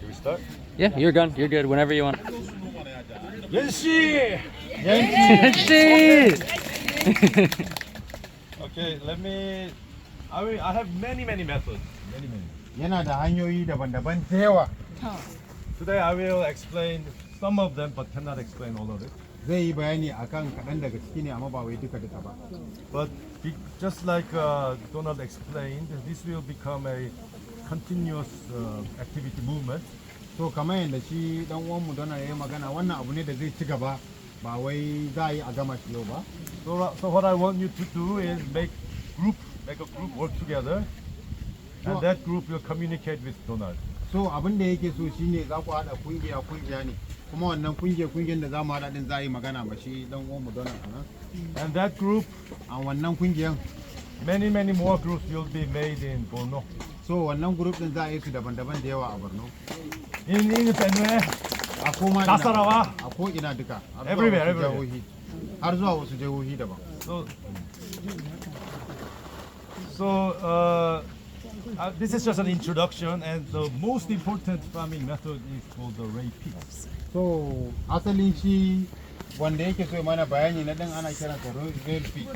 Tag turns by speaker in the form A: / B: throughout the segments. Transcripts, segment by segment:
A: we start?
B: Yeah, you're good. You're good. Whenever you want.
A: Yenshi!
B: Yenshi!
A: Okay, let me. I have many methods. Many.
C: Yana da hanyoyi daban-daban da yawa.
A: Today I will explain some of them, but cannot explain all of it.
C: Zai yi bayani akan kaɗan daga ciki ne amma ba wai duka ba.
A: But just like Donald explained, this will become a continuous activity movement.
C: So kamar yadda shi dan uwanmu Donald ya yi magana, wannan abu ne da zai ci gaba, ba wai za a yi a gama shi yau ba.
A: So what I want you to do is make a group work together, and that group will communicate with Donald.
C: So abin da yake so shine za ku haɗa kungiya ne, kuma wannan kungiyar da za mu haɗa din za a yi magana ma shi dan uwanmu Donald anan.
A: And that group,
C: a wannan kungiyar,
A: many more groups will be made in Borno.
C: So wannan group din za a yi su daban-daban da yawa a Borno.
A: In Benue,
C: a koma
A: Nasarawa,
C: a ko ina duka,
A: everywhere.
C: Har zuwa wasu jihohi daban.
A: So this is just an introduction, and the most important farming method is called the ray pit.
C: So asalin shi wanda yake so mana bayani na din ana kiransa ray pit.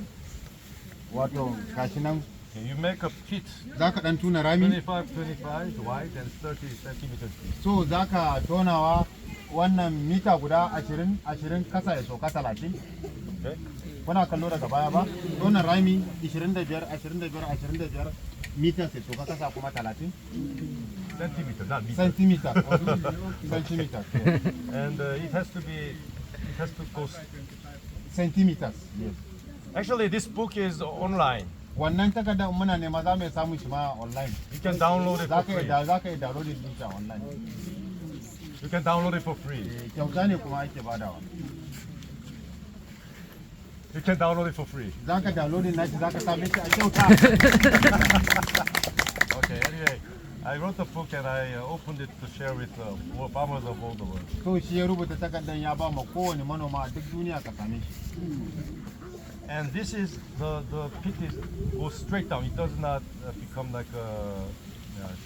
C: Wato gashi nan
A: You make a pit
C: zaka dan tuna rami
A: 25 wide and 30 centimeters deep.
C: So zaka tonawa wannan mita guda 20 kasa ya soka 30.
A: Okay.
C: Kuna kallo daga baya ba? Tona rami 25 mita sai soka kasa kuma 30
A: Centimeter, not meter.
C: centimeter. Centimeter.
A: And it has to go.
C: Centimeters.
A: Yes. Actually, this book is online.
C: Wannan takardar muna nema za mu samu shi ma online.
A: You can download it for free.
C: Zaka yi download din shi online.
A: You can download it for free.
C: Kyauta ne kuma ake badawa.
A: You can download it for free.
C: Zaka download din nashi zaka same shi a kyauta.
A: Okay, anyway, I wrote the book and I opened it to share with farmers of all the world.
C: So shi ya rubuta takardar ya ba ma kowane manoma a duk duniya ka same shi.
A: And this is the pit goes straight down. It does not become like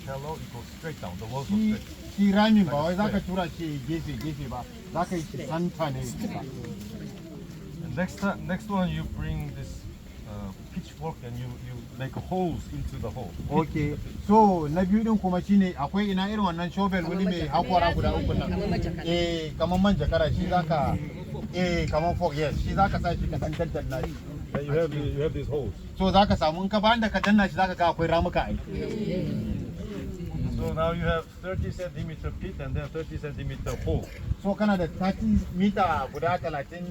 A: shallow. It goes straight down. The walls go straight.
C: Shi ramin ba wai zaka tura shi gefe ba, zaka yi shi santa ne.
A: And next one you bring this pitchfork and you make holes into the hole.
C: Okay. So na biyu din kuma shine akwai ina irin wannan shovel wani mai hakora guda uku nan. Kamar manjakara shi zaka kamar fork, yes, shi zaka sa shi ka dan daddanna shi.
A: Then you have these holes.
C: So zaka samu in ka bayan da ka danna shi zaka ga akwai ramuka ai.
A: So now you have 30 centimeter pit and then 30 centimeter hole.
C: So kana da 30 mita guda 30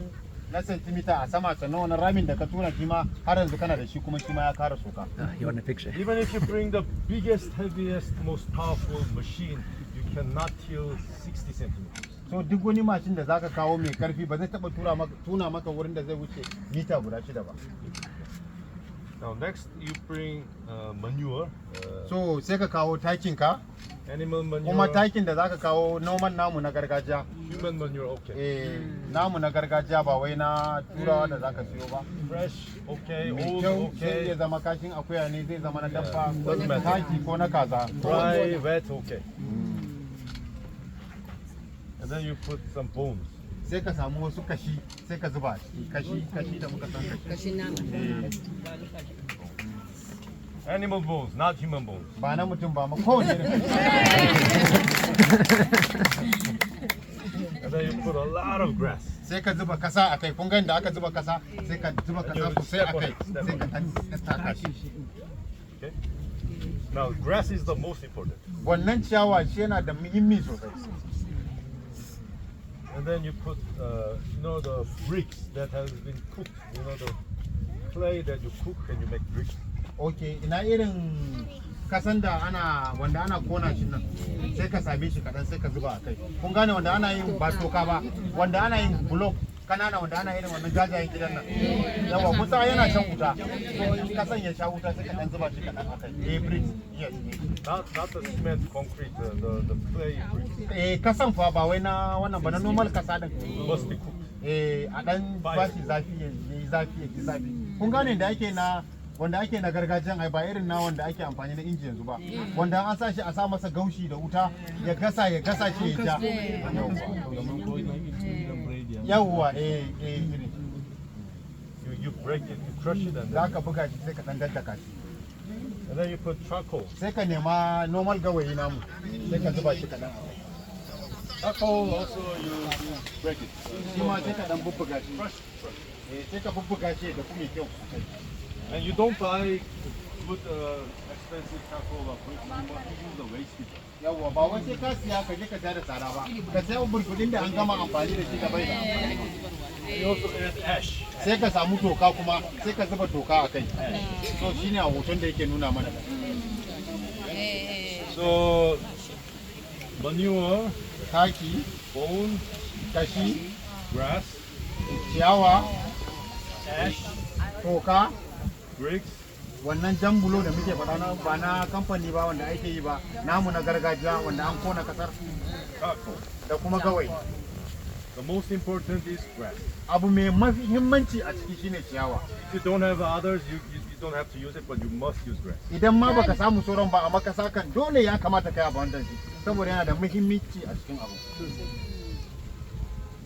C: na centimeter a sama, sannan wannan ramin da ka tura shi ma har yanzu kana da shi kuma shi ma ya kara soka.
B: You want a picture?
A: Even if you bring the biggest, heaviest, most powerful machine, you cannot till 60 centimeters.
C: So duk wani mashin da zaka kawo mai karfi ba zai taba tuna maka wurin da zai wuce mita guda 6 ba.
A: Now next you bring manure.
C: So sai ka kawo takin ka,
A: Animal manure.
C: kuma takin da zaka kawo noman namu na gargajiya.
A: Human manure, okay.
C: Namu na gargajiya ba wai na turawa da zaka siyo ba.
A: Fresh, okay.
C: Mai
A: Old,
C: kyau sai
A: okay.
C: ya zama kashin akuya ne, zai zama na dabba,
A: doesn't matter.
C: taki ko na kaza.
A: Dry, wet, okay. And then you put some bones.
C: Sai ka samu wasu kashi sai ka zuba kashi da muka san kashi.
A: Animal bones, not human bones.
C: Ba na mutum ba ma kowane irin kashi.
A: And then you put a lot of grass.
C: Sai ka zuba kasa a kai, kun ga inda aka zuba kasa, sai ka zuba kasa sosai a kai, sai ka taka shi.
A: Okay. Now grass is the most important.
C: Wannan ciyawa shi yana da muhimmi sosai.
A: And then you put, the bricks that has been cooked. The clay that you cook and you make bricks.
C: Okay, ina irin kasan da wanda ana kona shi nan, sai ka same shi kadan sai ka zuba a kai. Kun gane wanda ana yin ba toka ba, wanda ana yin block kanana, wanda ana irin wannan jajayen gidan nan. Yawa kusa yana shan wuta, so in kasan ya sha wuta sai ka dan zuba shi kadan a kai. Bricks, yes.
A: Not the cement concrete, the clay bricks.
C: Kasan fa ba wai na wannan ba, na normal kasa din.
A: Must be cooked.
C: A dan ba shi zafi ya yi zafi. Kun gane da ake na wanda ake na gargajiyan ai ba irin na wanda ake amfani na inji yanzu ba wanda an sa shi a sa masa gaushi da wuta ya gasa shi ya ja yawwa irin
A: You break it, you crush it, and
C: za ka buga shi sai ka dan daddaka shi
A: then you put charcoal.
C: sai ka nema normal gawayi namu sai ka zuba shi kadan
A: Charcoal also you break it.
C: shi ma sai ka dan bubbuga shi sai ka bubbuga shi da kuma kyau
A: And you don't buy good expensive charcoal or brick anymore. You use the waste heater.
C: yawwa ba wai sai ka siya ka je ka sayar da tsada ba ka sayar burkudin da an gama amfani da shi ka bai da
A: You also add ash.
C: sai ka samu toka kuma sai ka zuba toka a kai so shine a hoton da yake nuna mana
A: So manure,
C: taki
A: bone,
C: kashi
A: grass,
C: ciyawa
A: ash,
C: toka
A: bricks,
C: wannan jan bulo da muke faɗa na ba na kamfani ba wanda ake yi ba namu na gargajiya wanda an kona kasar
A: charcoal.
C: da kuma gawai
A: The most important is grass.
C: abu mai mahimmanci a ciki shine ciyawa
A: If you don't have others, you don't have to use it, but you must use grass.
C: idan ma baka samu sauran ba a makasa kan dole ya kamata kai abu wanda shi saboda yana da muhimmanci a cikin abu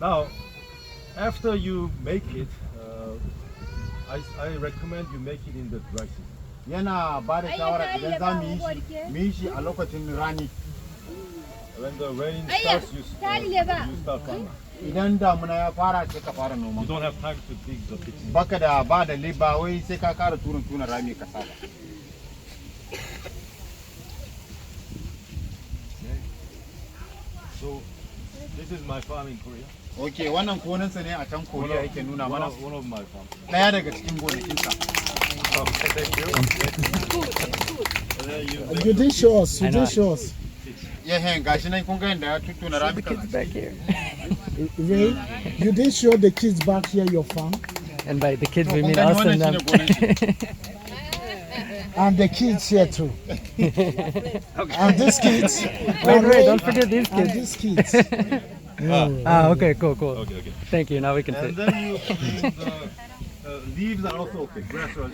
A: Now, after you make it, I recommend you make it in the dry season.
C: yana ba da shawara idan za mu yi shi a lokacin rani
A: When the rain starts, you start farming.
C: idan damuna ya fara sai ka fara noma
A: You don't have time to dig the pits.
C: baka da ba da liba wai sai ka kara tuna rami ka saba
A: So, this is my farm in Korea.
C: ok wannan gonansa ne a can koriya yake nuna mana
A: One of my farms.
C: daya daga cikin gonakinsa
A: Thank you. And then you
D: You did show us. You
B: I know.
D: did show us.
C: yahen gashi nan kun ga yadda ya tuttuna
B: The
C: rami
B: kids back here.
D: Ray, you did show the kids back here your farm
B: And by the kids, we
C: kun
B: mean
C: gani
B: us and
C: wannan
B: them.
C: shine gonan shi
D: and the kids here too. And these kids.
B: Wait, don't forget these
D: And
B: kids.
D: these kids.
B: Okay, cool.
A: Okay.
B: Thank you. Now we can
A: And
B: sit.
A: then you the leaves are also okay. Grass are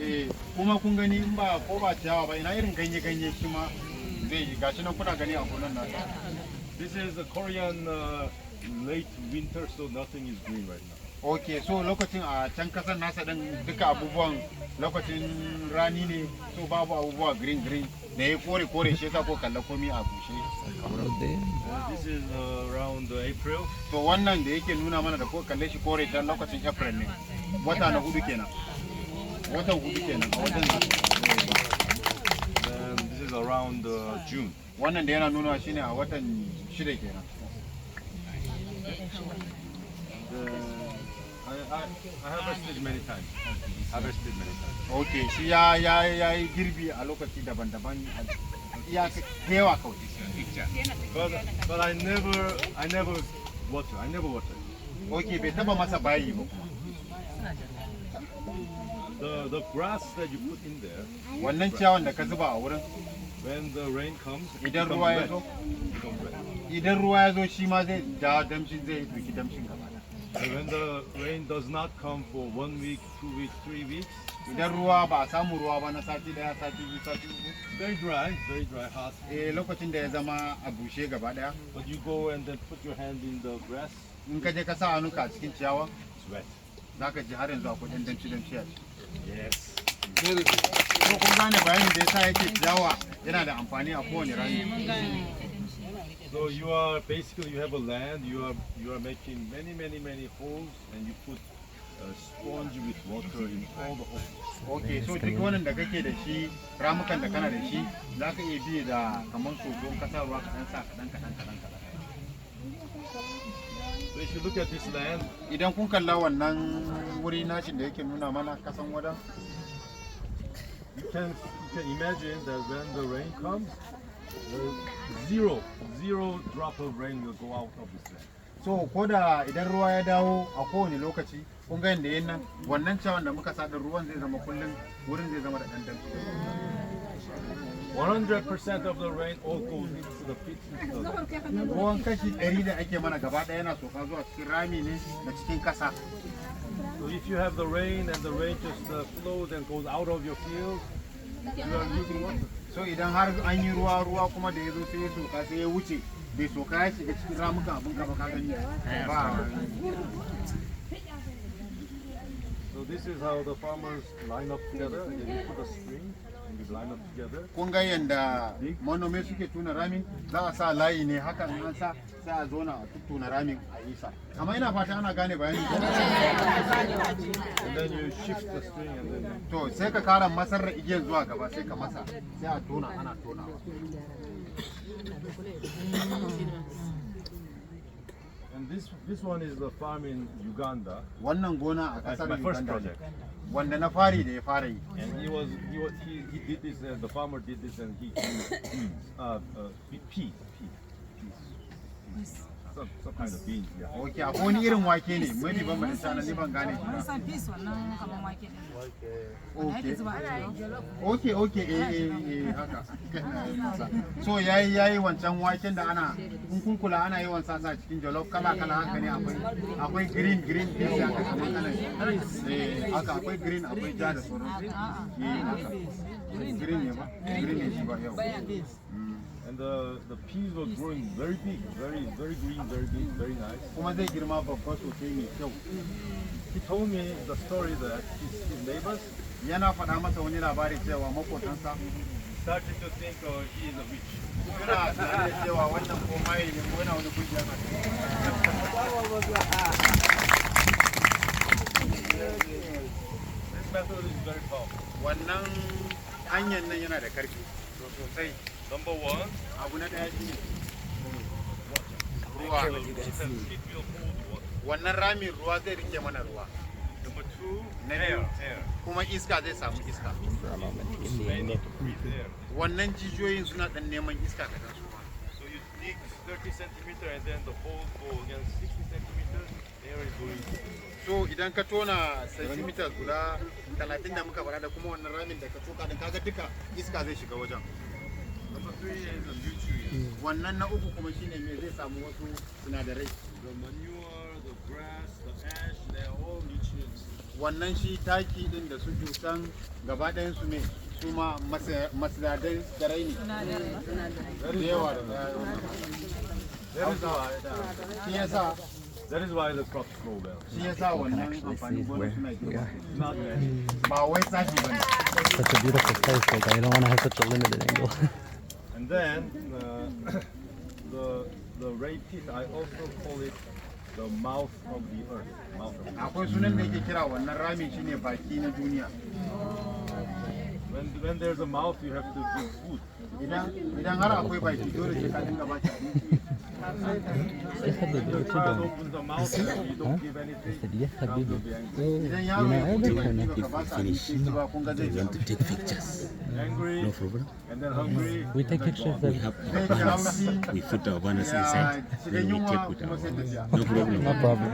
C: kuma kun gani in ba ko ba ciyawa ba ina irin ganye shi ma zai yi gashi nan kuna gani a gonan nasa
A: This is a Korean late winter, so nothing is green right now.
C: ok so lokacin a can kasar nasa din duka abubuwan lokacin rani ne so babu abubuwa green da ya kore shi yasa ko kalla komi a bushe
A: This is around April.
C: to wannan da yake nuna mana da ko kalle shi kore ta lokacin april ne wata na hudu kenan a watan
A: And this is around June.
C: wannan da yana nuna shine a watan 6 kenan
A: I harvested many times.
C: ok shi ya yi girbi a lokaci daban-daban iya yawa kawai
A: But I never water.
C: ok bai taba masa bayi ba
A: The grass that you put in there,
C: wannan ciyawan da ka zuba a wurin
A: when the rain comes, it
C: idan
A: becomes
C: ruwa ya
A: wet.
C: zo
A: Becomes wet.
C: idan ruwa ya zo shi ma zai ja damshin zai duki damshin gaba
A: And when the rain does not come for 1 week, 2 weeks, 3 weeks,
C: idan ruwa ba a samu ruwa ba na sati daya sati biyu sati uku
A: very dry, hot.
C: lokacin da ya zama a bushe gaba daya
A: But you go and then put your hand in the grass,
C: in ka je ka sa hannunka a cikin ciyawa
A: it's wet.
C: za ka ji har yanzu akwai ɗan damshi a ciki
A: Yes.
C: ko kun gane bayanin da yasa yake ciyawa yana da amfani a kowane rani
A: So you are basically, you have a land, you are making many holes, and you put a sponge with water in all the holes.
C: ok so duk wannan da kake da shi ramukan da kana da shi za ka iya biye da kamar soso ka sa ruwa kaɗan sa kaɗan
A: So if you look at this land,
C: idan kun kalla wannan wuri nashin da yake nuna mana kasan wadan
A: you can imagine that when the rain comes, zero drop of rain will go out of this land.
C: so ko da idan ruwa ya dawo a kowane lokaci kun ga yadda yin nan wannan ciyawan da muka sa ruwan zai zama kullum wurin zai zama da ɗan damshi
A: 100% of the rain all goes into the pit.
C: ruwan kashi 100 da ake mana gaba ɗaya yana soka zuwa cikin rami ne da cikin ƙasa
A: So if you have the rain and the rain just flows and goes out of your field, you are losing water.
C: So idan har an yi ruwa kuma da ya zo sai ya soka sai ya wuce bai soka ya shiga cikin ramukan abin ka ba ka gani ba.
A: So this is how the farmers line up together. They put a string and you line up together.
C: Kun ga yanda manome suke tuna ramin za a sa layi ne haka in an sa sai a zo na tuna ramin a yi sa. Amma ina fata ana gane bayani.
A: And then you shift the string and then
C: To sai ka kara masar da igiyar zuwa gaba sai ka masa sai a tona ana tonawa.
A: and this one is the farm in Uganda.
C: Wannan gona a
A: That's
C: kasar
A: my first
C: Uganda
A: project.
C: wanda na fari da ya fara yi.
A: And he did this, the farmer did this, and he grew peas, some kind of beans. Yeah.
C: Okay, akwai wani irin wake ne, mai ban ban sana ni ban gane shi ba.
E: San peace wannan kaman wake ne.
C: Okay, haka. So yayi wancan waken da ana in kun kula ana yawan sa cikin jollof kala haka ne akwai green beans haka kaman kana haka akwai green akwai ja da sauran haka green ne ba green ne shi ba yau.
A: And the peas were growing very big, very green, very big, very nice.
C: Kuma zai girma babba sosai mai kyau.
A: He told me the story that his neighbors
C: Yana faɗa masa wani labari cewa makotansa
A: started to think he is a witch.
C: suna tunanin cewa wannan ko mai ne ko yana wani kungiya na.
A: This method is very powerful.
C: Wannan hanyar nan yana da karfi sosai.
A: Number one,
C: Abu na ɗaya shine
A: it
C: ruwa.
A: will hold water.
C: Wannan ramin ruwa zai rike mana ruwa.
A: Number two,
C: Na
A: air.
C: biyu kuma iska zai samu iska.
A: They need to breathe air.
C: Wannan jijiyoyin suna ɗan neman iska kaɗan su ma.
A: So you dig 30 centimeters and then the hole goes again 60 centimeters. Air is going.
C: So idan ka tona centimeters guda 30 da muka fara da kuma wannan ramin da ka toka din kaga duka iska zai shiga wajen.
A: Number three is the nutrients.
C: Wannan na uku kuma shine me zai samu wasu sinadarai.
A: The manure, the grass, the ash, they are all nutrients.
C: Wannan shi taki din da su dusan gaba ɗayan su ne su ma masinadarai ne. Da yawa da shi yasa
A: That is why the crops grow well.
C: shi yasa wannan amfanin gona suna girma.
A: Not that.
C: Ba wai sashi bane.
B: Such a beautiful place. Like I don't want to have such a limited angle.
A: And then the ray pit, I also call it the mouth of the earth. Mouth of the earth.
C: Akwai sunan da yake kira wannan ramin shine baki na duniya.
A: When there's a mouth, you have to give food.
C: Idan har akwai baki dole sai ka dinga ba shi abinci.
A: When your child opens the mouth and you don't give anything, God will be angry.
C: Idan yaro ya buɗe baki baka ba shi abinci ba kun ga zai ji
F: To take pictures.
A: Angry,
F: No problem.
A: and then hungry.
B: We take pictures of
F: We have our banners. We put our banners inside.
C: shiga
F: Then we
C: yunwa
F: take with
C: kuma
F: our
C: sai tafiya.
F: no problem.
B: No problem.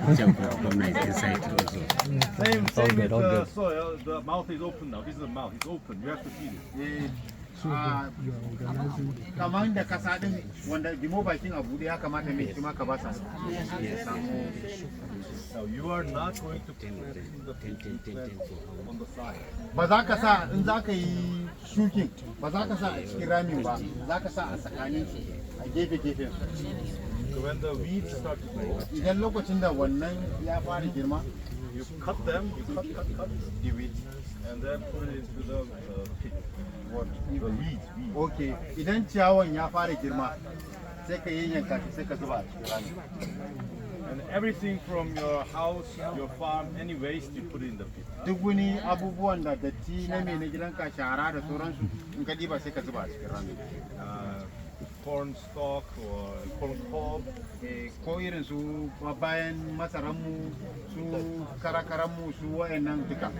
F: We jump our banners inside also.
A: Same
B: good,
A: with
B: all
A: the
B: good.
A: soil. The mouth is open now. This is the mouth. It's open. You have to feed it.
C: Kamar da kasa din wanda dimo bakin a buɗe ya kamata mai shi ma ka ba sa ya samu.
A: Now you are not going to plant the plant on the side.
C: Ba za ka sa in za ka yi shukin ba za ka sa a cikin ramin ba za ka sa a tsakanin su a gefe-gefen.
A: So when the weeds start to grow,
C: Idan lokacin da wannan ya fara girma
A: you cut them. You cut the weeds, and then put it into the pit. The weeds.
C: ok idan ciyawan ya fara girma sai ka yayyanka shi sai ka zuba a cikin ramin.
A: And everything from your house, your farm, any waste, you put it in the pit.
C: Duk wani abubuwan da datti na mai na gidanka shara da sauransu in ka diba sai ka zuba a cikin ramin.
A: Corn stalk or corn cob.
C: Ko irin su bayan masaranmu su karakaranmu su wayannan duka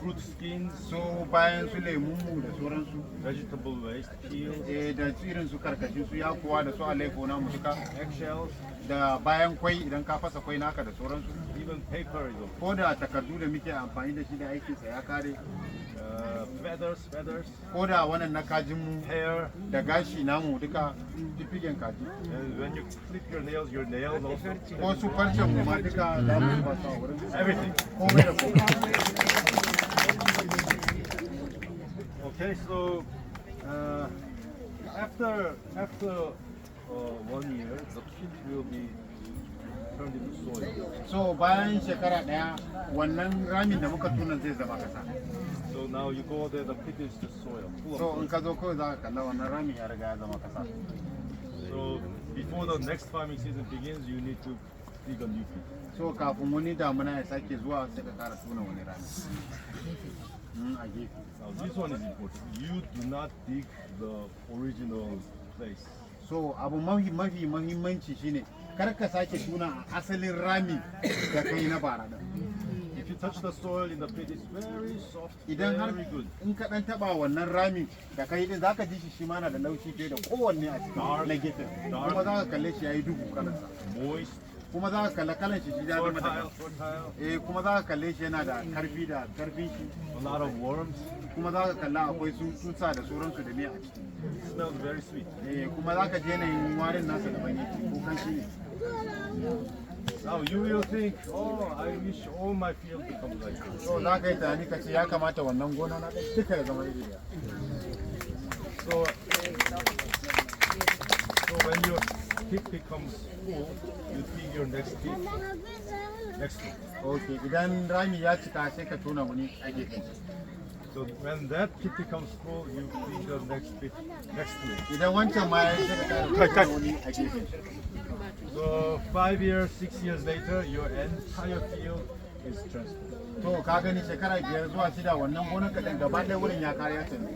A: Fruit skins,
C: su bayan su lemunmu da sauransu
A: vegetable waste, peels,
C: da irin su karkashin su yakuwa da su alaiko namu duka
A: eggshells,
C: da bayan kwai idan ka fasa kwai naka da sauransu
A: even paper is okay.
C: ko da takardu da muke amfani da shi da aikinsa ya kare
A: feathers,
C: ko da wannan na kajin mu
A: hair.
C: da gashi namu duka fifigen kaji.
A: And when you clip your nails also.
C: Ko su farcen mu ma duka za mu zuba su a wurin.
A: Everything.
C: Komai da komai.
A: Okay, so after 1 year, the pit will be turned into soil.
C: So bayan shekara daya wannan ramin da muka tuna zai zama kasa.
A: So now you go there, the pit is the soil. Full of
C: So
A: soil.
C: in ka zo kawai za ka kalla wannan ramin ya riga ya zama kasa.
A: So before the next farming season begins, you need to dig a new pit.
C: So kafin wani damuna ya sake zuwa sai ka kara tuna wani rami. A gefe.
A: Now this one is important. You do not dig the original place.
C: So abu mafi mahimmanci shine kar ka sake tuna a asalin rami da kai na bara da.
A: If you touch the soil in the pit, it's very soft,
C: Idan har
A: very good.
C: in ka dan taba wannan rami da kai din zaka ji shi ma na da laushi fiye da kowanne a cikin na gefen. Kuma za ka kalle shi yayi duhu kalansa.
A: Moist,
C: Kuma za ka kalla kalan shi ya zama da
A: fertile,
C: kuma za ka kalle shi yana da karfi da karfin shi.
A: a lot of worms.
C: Kuma za ka kalla akwai tsutsa da sauransu da miya a ciki.
A: It smells very sweet.
C: Kuma za ka je yanayin warin nasa da bane ko kan shi ne.
A: Now you will think, oh, I wish all my field becomes like this.
C: So za ka yi tunani ka ce ya kamata wannan gona na ɗaya duka ya zama iri ɗaya.
A: So when your pit becomes full, you dig your next pit. Next pit.
C: Ok, idan rami ya cika sai ka tona wani a gefe.
A: So when that pit becomes full, you dig the next pit next to it.
C: Idan wancan ma ya sai ka tona wani a gefe.
A: So 5 years, 6 years later, your entire field is transformed.
C: To ka gani shekara 5 zuwa 6 wannan gonar ka ɗin gaba ɗaya wurin ya kare ya canza.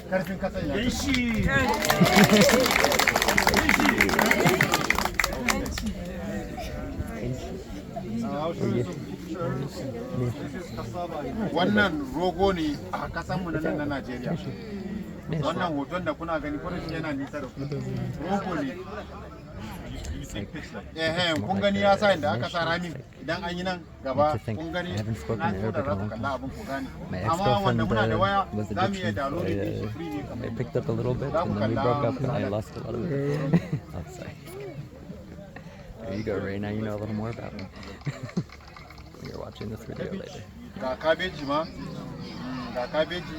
C: Karfin kasan ya canza.
A: I'll show you some pictures. This is cassava.
C: Wannan rogo ne a kasanmu na nan na Najeriya. Wannan hoton da kuna gani kuma shi yana nisa da ku. Rogo ne.
A: You take pits like
C: Kun gani ya sa inda aka sa rami idan an yi nan gaba kun gani
B: I haven't spoken
C: na so da
B: Arabic in a
C: za ku
B: long
C: kalla
B: time.
C: abin ku gane.
B: My
C: Amma wanda
B: ex-girlfriend
C: muna da waya
B: was
C: za mu iya
B: Egyptian, so
C: download din shi free ne
B: I
C: kamar.
B: picked up a little bit and then we broke up and I lost a lot of it. Oh, sorry. There you go, Ray. Now you know a little more about me. You're watching this video later.
C: Ga kabeji ma, ga kabeji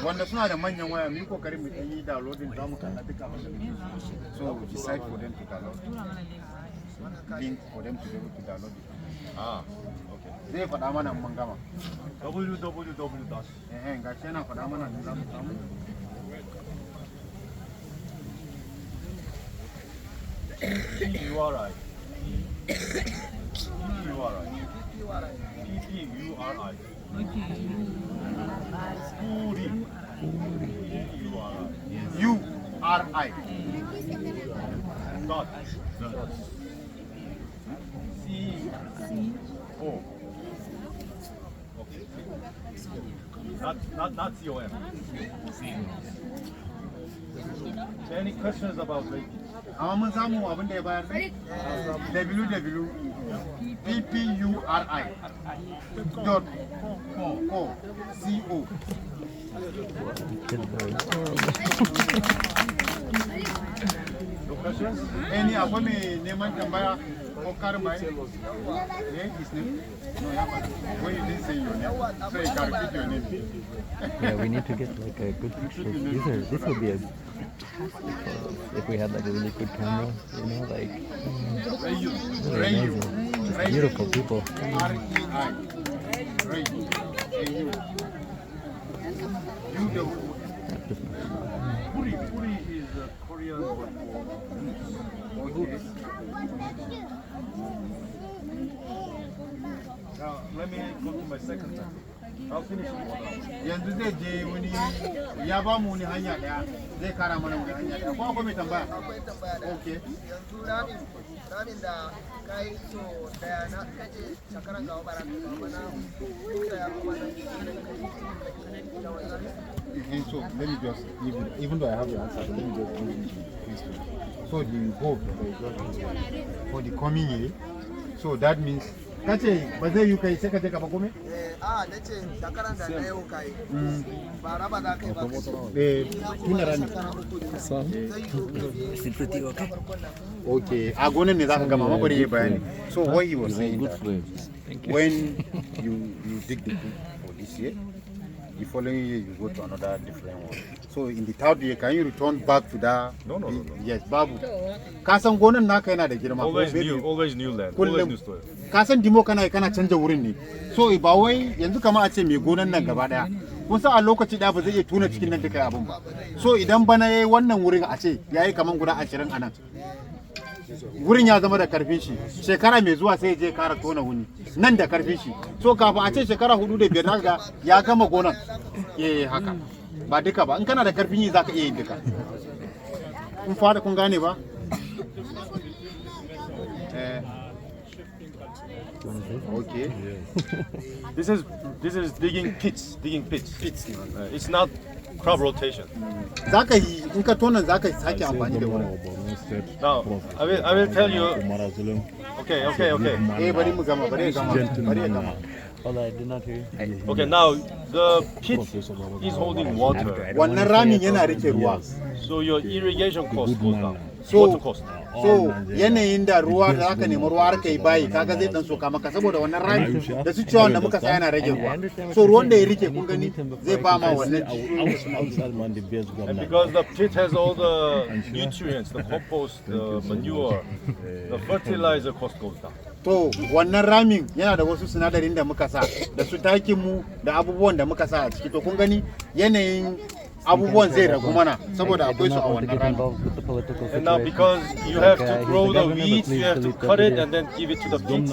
C: wanda suna da manyan waya mu yi kokarin mu yi downloading za mu kalla duka abin da muke so. So we decide for them to download. Link for them to be able to download it.
A: Ah, okay.
C: Zai faɗa mana mun gama.
A: www.
C: Ga shi yana faɗa mana da za mu samu.
A: P-U-R-I. P-U-R-I. P-P-U-R-I. Ppuri. P-U-R-I.
C: URI.
A: Dot. C-O. Okay. Not C-O-M. Any questions about baking?
C: Amma mun samu abin da ya bayar ne? www.ppuri.co.
A: No questions?
C: Any akwai mai neman tambaya ko karin bayani? His name? No, ya faɗa. When you didn't say your name, so you can repeat your name.
B: Yeah, we need to get like a good picture. This would be a fantastic photos if we had like a really good camera, you know, like really amazing. Just beautiful people.
C: R-E-I. Ray. A-U.
A: Ppuri. Ppuri is a Korean word for goose. Now, let me go to my second method. I'll finish in 1 hour.
C: Yanzu zai je wani ya ba mu wani hanya daya zai kara mana wani hanya daya ko akwai mai tambaya? Okay.
G: Yanzu ramin da kai so daya na kaje shakaran gawa bara ka mana da ya kuma
C: So let me just even though I have the answer, let me just give you the question. So the hope for the coming year, so that means kace ba zai yi kai sai ka je ka ba kome?
G: na ce shakaran da na yau kai ba raba za ka yi ba
C: tuna rani okay a gonan ne za ka gama mabari ya bayani. So what he was saying that when you dig the pool for this year, the following year you go to another different one. So in the third year, can you return back to that?
A: No.
C: Yes, babu. Ka san gonan naka yana da girma.
A: Always new land, always new soil.
C: Ka san dimo kana canja wurin ne. So ba wai yanzu kamar a ce mai gonan nan gaba daya. Kun san a lokaci da ba zai iya tuna cikin nan duka abin ba. So idan bana yayi wannan wurin a ce yayi kaman guda 20 anan. Wurin ya zama da karfin shi, shekara mai zuwa sai je kara tona wuni nan da karfin shi. So kafin a ce shekara 4 da 5 haka ya gama gonan. Haka ba duka ba, in kana da karfin yi zaka iya yin duka. Kun fada kun gane ba? Okay.
A: This is digging pits. It's not crop rotation.
C: Zaka yi in ka tona zaka sake amfani da wurin.
A: Now I will tell you. Okay.
C: Bari mu gama, bari ya gama.
B: Hold on, I did not hear you.
A: Okay, now the pit is holding water,
C: Wannan ramin yana rike ruwa.
A: so your irrigation cost goes down.
C: So
A: Water cost.
C: so yanayin da ruwa da aka nemi ruwa har kai bayi kaga zai dan soka maka saboda wannan rami da su ciwon da muka sa yana rage ruwa. So ruwan da ya rike kun gani zai ba ma wannan
A: And because the pit has all the nutrients, the compost, the manure, the fertilizer cost goes down.
C: to wannan ramin yana da wasu sinadarin da muka sa da su takin mu da abubuwan da muka sa a ciki to kun gani yanayin abubuwan zai ragu mana saboda akwai su a wannan ramin.
A: And now because you have to grow the weeds, you have to cut it and then give it to the pit.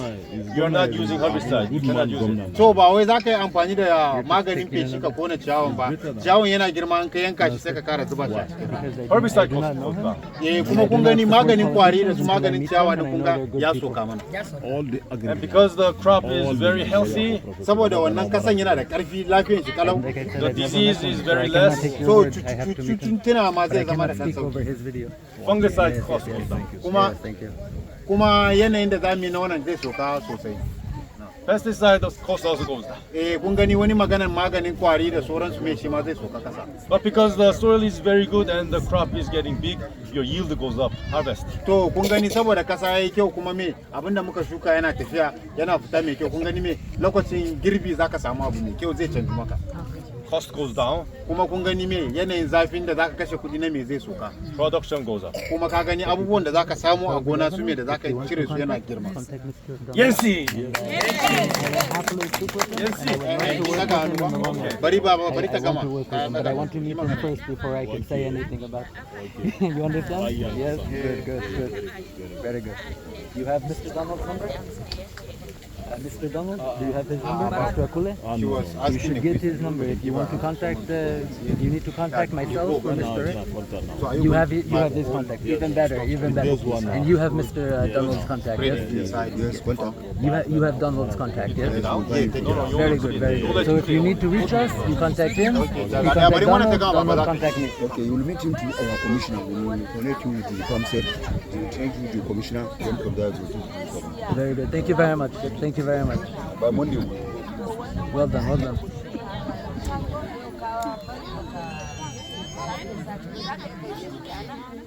A: You're not using herbicide, you cannot use it.
C: So ba wai za ka yi amfani da maganin feshi ka kona ciyawan ba, ciyawan yana girma an ka yanka shi sai ka kara zuba shi a cikin.
A: Herbicide cost goes down.
C: Kuma kun gani maganin kwari da su maganin ciyawa da kun ga ya soka mana.
A: And because the crop is very healthy,
C: Saboda wannan kasan yana da karfi lafiyar shi kalau.
A: the disease is very less,
C: So cututtuka ma zai zama da kan sauki.
A: fungicide cost goes down.
C: Kuma yanayin da zamu yi na wannan zai soka sosai.
A: Pesticide cost also goes down.
C: Kun gani wani maganin kwari da sauransu mai shi ma zai soka kasa.
A: But because the soil is very good and the crop is getting big, your yield goes up, harvest.
C: To kun gani saboda kasa yayi kyau kuma me abinda muka shuka yana tafiya yana fita mai kyau kun gani me lokacin girbi zaka samu abu mai kyau zai canji maka.
A: Cost goes down,
C: Kuma kun gani me yanayin zafin da zaka kashe kudi na me zai soka.
A: production goes up.
C: Kuma ka gani abubuwan da zaka samu a gona su me da zaka cire su yana girma.
A: Yancy!
C: Bari ta gama.
B: But I want to meet him first before I can say anything about it. You understand? Yes, good. Very good. You have Mr. Donald's number? Mr. Donald, do you have his number, Mr. Akule?
C: He was
B: You
C: asking
B: should
C: a
B: get
C: question.
B: his number. If you want to contact, if you need to contact myself or Mr.
C: So are
B: You have his contact. Even better. And you have Mr. Donald's contact. Yes.
C: Yes, contact.
B: You have Donald's contact. Yes.
C: Yeah,
B: Very good. So if you need to reach us, you contact him. You contact Donald contact me.
H: Okay, you will meet him to our commissioner. We will connect you with the farm set. We will change you to the commissioner. Then from there, we will
B: Very good. Thank you very much. Thank you very much.
H: by Monday.
B: Well done.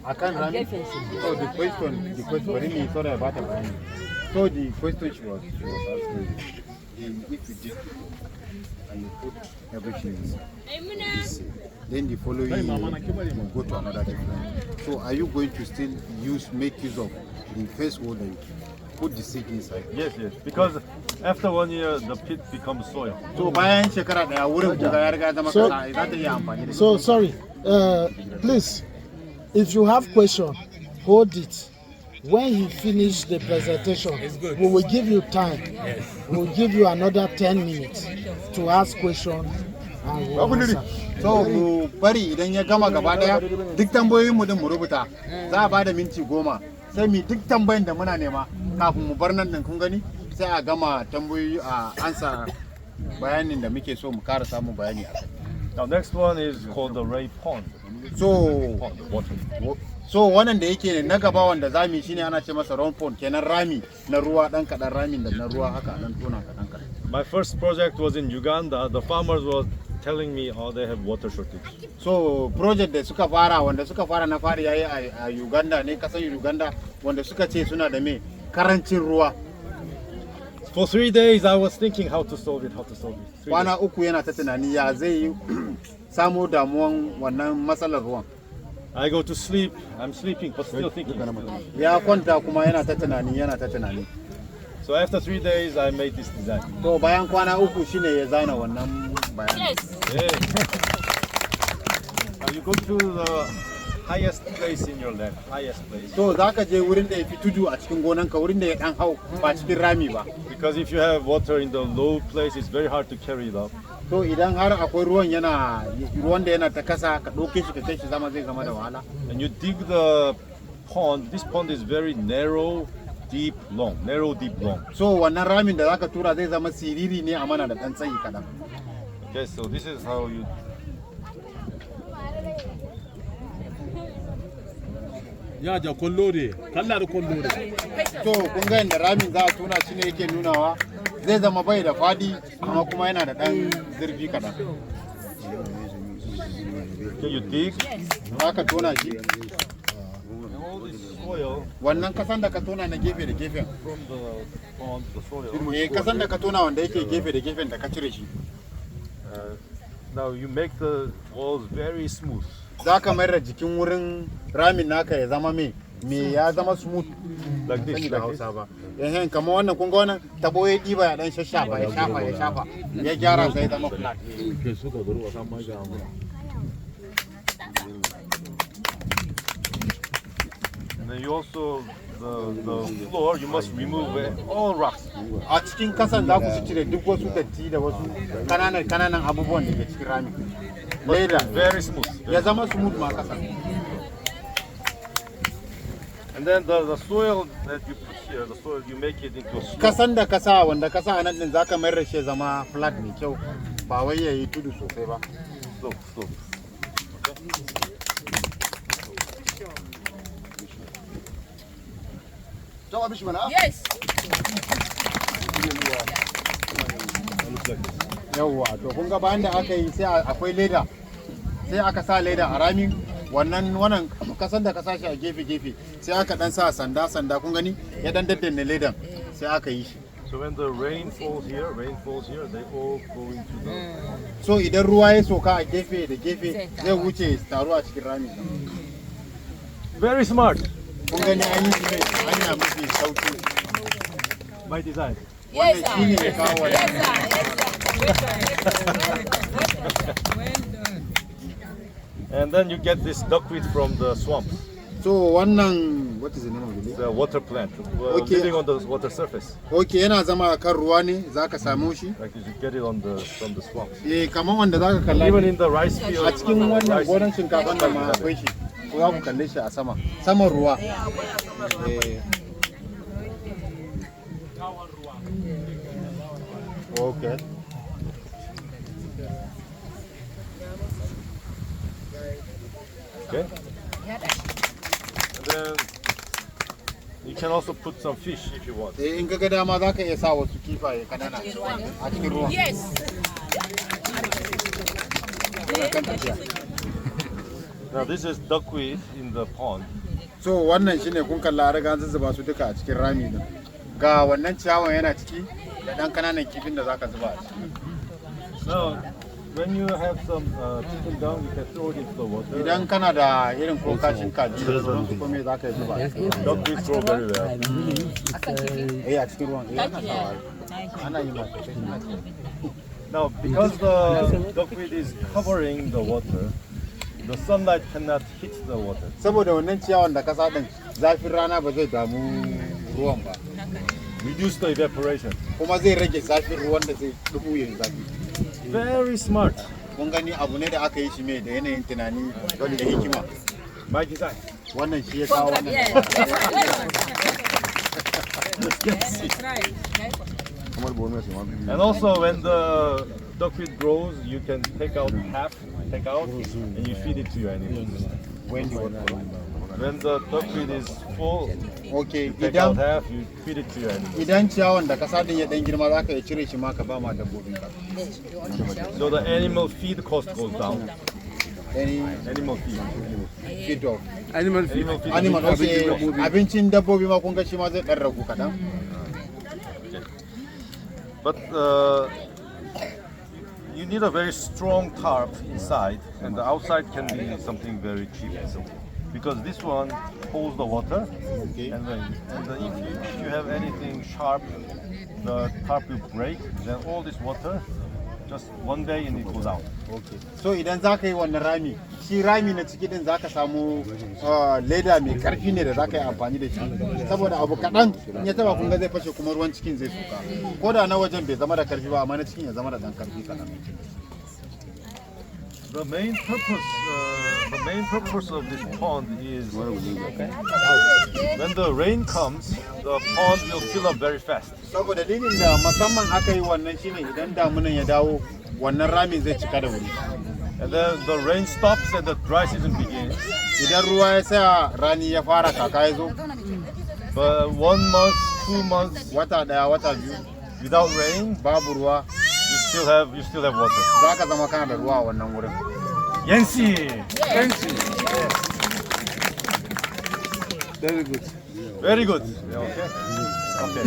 C: Akan rami. So the question bari ni sorry about the bayani. So the question she was asking if you did and you put everything this, then the following year you go to another different. So are you going to still make use of the first one and put the seed inside?
A: Yes. Because after 1 year, the pit becomes soil.
C: So bayan shekara daya wurin kuka ya riga zama
D: So-
C: kasa za ta iya amfani da shi.
D: So sorry, please, if you have question, hold it. When he finish the presentation, we will give you time. We will give you another 10 minutes to ask question and we'll answer.
C: So mu bari idan ya gama gaba daya duk tambayoyin mu din mu rubuta za a bada minti 10 sai mu duk tambayoyin da muna nema kafin mu bar nan din kun gani sai a gama tambayoyi a ansa bayanin da muke so mu kara samun bayani a kai.
A: Now next one is called the ray pond.
C: So
A: Pond, water.
C: so wannan da yake na gaba wanda zamu yi shine ana ce masa round pond kenan rami na ruwa dan kadan ramin da na ruwa haka dan tona kadan kadan.
A: My first project was in Uganda. The farmers were telling me how they have water shortage.
C: So project da suka fara wanda suka fara na fari yayi a Uganda ne kasan Uganda wanda suka ce suna da me karancin ruwa.
A: For 3 days I was thinking how to solve it. 3
C: Kwana uku yana ta tunani ya zai yi samo damuwan wannan matsalar ruwan.
A: I go to sleep. I'm sleeping, but still thinking.
C: Ya kwanta kuma yana ta tunani.
A: So after 3 days, I made this design.
C: To bayan kwana uku shine ya zana wannan bayani.
A: Yeah. Now you go to the highest place in your land, highest place.
C: To zaka je wurin da yafi tudu a cikin gonanka, wurin da ya dan hau ba cikin rami ba.
A: Because if you have water in the low place, it's very hard to carry it up.
C: To idan har akwai ruwan da yana ta kasa ka ɗauke shi ka kai shi zai zama da wahala.
A: And you dig the pond. This pond is very narrow, deep, long. Narrow, deep, long.
C: So wannan ramin da zaka tura zai zama siriri ne amma na da ɗan tsayi kaɗan.
A: Okay, so this is how you.
I: Ya ja kollore, kallar kollore.
C: To kun ga yadda ramin za a tuna shi ne yake nunawa zai zama bai da fadi amma kuma yana da ɗan zurfi kaɗan.
A: Okay, you dig.
C: Zaka tona shi.
A: And all this soil
C: Wannan kasan da ka tona na gefe da gefen.
A: from the pond, the soil.
C: Kasan da ka tona wanda yake gefe da gefen da ka cire shi.
A: Now you make the walls very smooth.
C: Za ka mayar da jikin wurin ramin naka ya zama me ya zama smooth.
A: Like this,
C: Sani da
A: like this.
C: Hausa ba. Kamar wannan kun ga wannan tabo ya ɗiba ya dan shashafa ya shafa ya gyara sai ya zama flat.
A: And then you also the floor you must remove all rocks.
C: A cikin kasan za ku cire duk wasu datti da wasu kananan abubuwan da ke cikin rami. Leda
A: Very smooth.
C: ya zama smooth ma kasan.
A: And then the soil that you put here, the soil you make it into a slope.
C: Kasan da kasa wanda kasa a nan din zaka mayar da shi ya zama flat mai kyau ba wai yayi tudu sosai ba.
A: Slope.
E: Yes.
C: Yawwa to kun ga bayan da aka yi sai akwai leda sai aka sa leda a ramin wannan kasan da ka sa shi a gefe sai aka dan sa sanda kun gani ya dan daddanne ledan sai aka yi shi.
A: So when the rain falls here, they all go into the.
C: So idan ruwa ya soka a gefe da gefe zai wuce taru a cikin rami.
A: Very smart.
C: Kun gani an yi shi ne hanya mafi sauki.
A: My design.
E: Yes,
C: Wannan shine ya kawo wannan.
A: And then you get this duckweed from the swamps.
C: So wannan what is the name of the leaf?
A: The water plant,
C: Okay.
A: living on the water surface.
C: Okay, yana zama a kan ruwa ne zaka samu shi.
A: Like you get it from the swamps.
C: Kamar wanda zaka kalla
A: Even in the rice field.
C: a cikin wannan
A: rice-
C: gonan shinkafa da ma akwai shi. Ko za ku kalle shi a saman ruwa. Okay.
A: Okay. And then you can also put some fish if you want.
C: In ka ga dama za ka iya sa wasu kifaye kanana a cikin ruwan.
E: Yes.
C: Kan tafiya.
A: Now this is duckweed in the pond.
C: So wannan shine kun kalla riga an zuzzuba su duka a cikin rami din. Ga wannan ciyawan yana ciki da dan kananan kifin da zaka zuba a ciki.
A: Now when you have some chicken down, you can throw it into the water.
C: Idan kana da irin ko kashin kaji da sauransu ko me zaka yi zuba a ciki.
A: Duckweed grow very well.
C: A cikin ruwan ana sawa. Ana yi ma sosai.
A: Now because the duckweed is covering the water, the sunlight cannot hit the water.
C: Saboda wannan ciyawan da ka sa din zafin rana ba zai damu ruwan ba.
A: Reduce the evaporation.
C: Kuma zai rage zafin ruwan da zai dubu yin zafi.
A: Very smart.
C: Kun gani abu ne da aka yi shi mai da yanayin tunani da hikima.
A: My design.
C: Wannan shi ya kawo wannan.
A: And also when the duckweed grows, you can take out half, and you feed it to your animals.
C: When you want
A: When the duckweed is full,
C: Okay,
A: you take out
C: idan
A: half, you feed it to your animals.
C: idan ciyawan da kasa din ya dan girma zaka iya cire shi ma ka ba ma dabbobin ka.
A: So the animal feed cost goes down.
C: Any
A: Animal feed.
C: feed of
I: Animal feed.
C: animal okay, abincin dabbobi ma kun ga shi ma zai dan ragu kadan.
A: But you need a very strong tarp inside, and the outside can be something very cheap and simple. Because this one holds the water,
C: Okay.
A: and if you have anything sharp, the tarp will break. Then all this water, just one day and it goes out.
C: Okay. So idan za ka yi wannan rami, shi rami na ciki din za ka samu leda mai karfi ne da za ka yi amfani da shi. Saboda abu kaɗan in ya taba kun ga zai fashe kuma ruwan cikin zai suka. Ko da na wajen bai zama da karfi ba, amma na cikin ya zama da dan karfi kaɗan.
A: The main purpose of this pond is when the rain comes, the pond will fill up very fast.
C: Saboda dalilin da musamman aka yi wannan shine idan damunan ya dawo, wannan ramin zai cika da wuri.
A: And then the rain stops and the dry season begins.
C: Idan ruwa ya sa rani ya fara kaka ya zo,
A: But 1 month, 2 months
C: wata daya wata biyu
A: without rain,
C: babu ruwa,
A: you still have water.
C: za ka zama kana da ruwa a wannan wurin.
A: Yancy!
I: Very good.
A: Very good. Yeah, okay. Okay.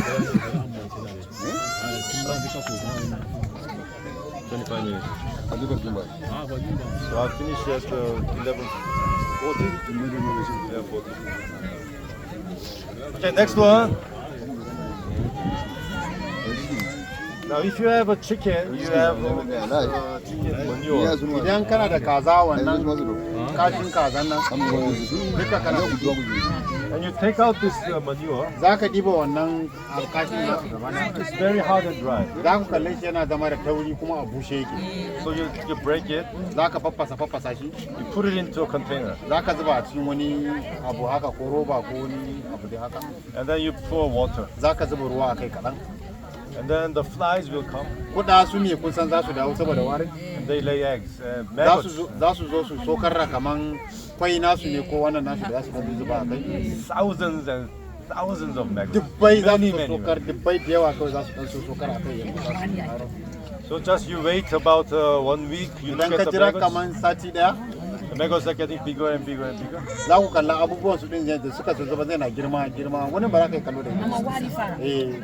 A: 25 minutes. So I'll finish at 11:40. Yeah, 40. Okay, next one. Now, if you have a chicken, you have chicken manure.
C: Idan kana da kaza wannan kashin kazan nan, duka kana
A: And you take out this manure,
C: za ka ɗiba wannan kashin nan gaba nan.
A: it's very hard and dry.
C: Za ku kalle shi yana zama da tauri kuma a bushe yake.
A: So you break it,
C: Za ka faffasa shi,
A: you put it into a container,
C: za ka zuba a cikin wani abu haka ko roba ko wani abu dai haka.
A: and then you pour water.
C: Za ka zuba ruwa a kai kaɗan.
A: And then the flies will come
C: Kuɗa su ne kun san za su dawo saboda warin.
A: and they lay eggs.
C: Za su zo su sokar da kaman kwai nasu ne ko wannan nasu da za su ɗan zuba a kai.
A: Thousands and thousands of maggots.
C: Dubbai za
A: Many,
C: su
A: many,
C: sokar,
A: many.
C: dubbai da yawa kawai za su ɗan sokar a kai yanzu za su fara.
A: So just you wait about 1 week, you look
C: Idan ka
A: at the
C: jira
A: maggots.
C: kaman sati ɗaya,
A: The maggots are getting bigger and bigger and bigger.
C: za ku kalla abubuwan su ɗin yadda suka zama zai na girma wani ba za ka yi kallo da ido.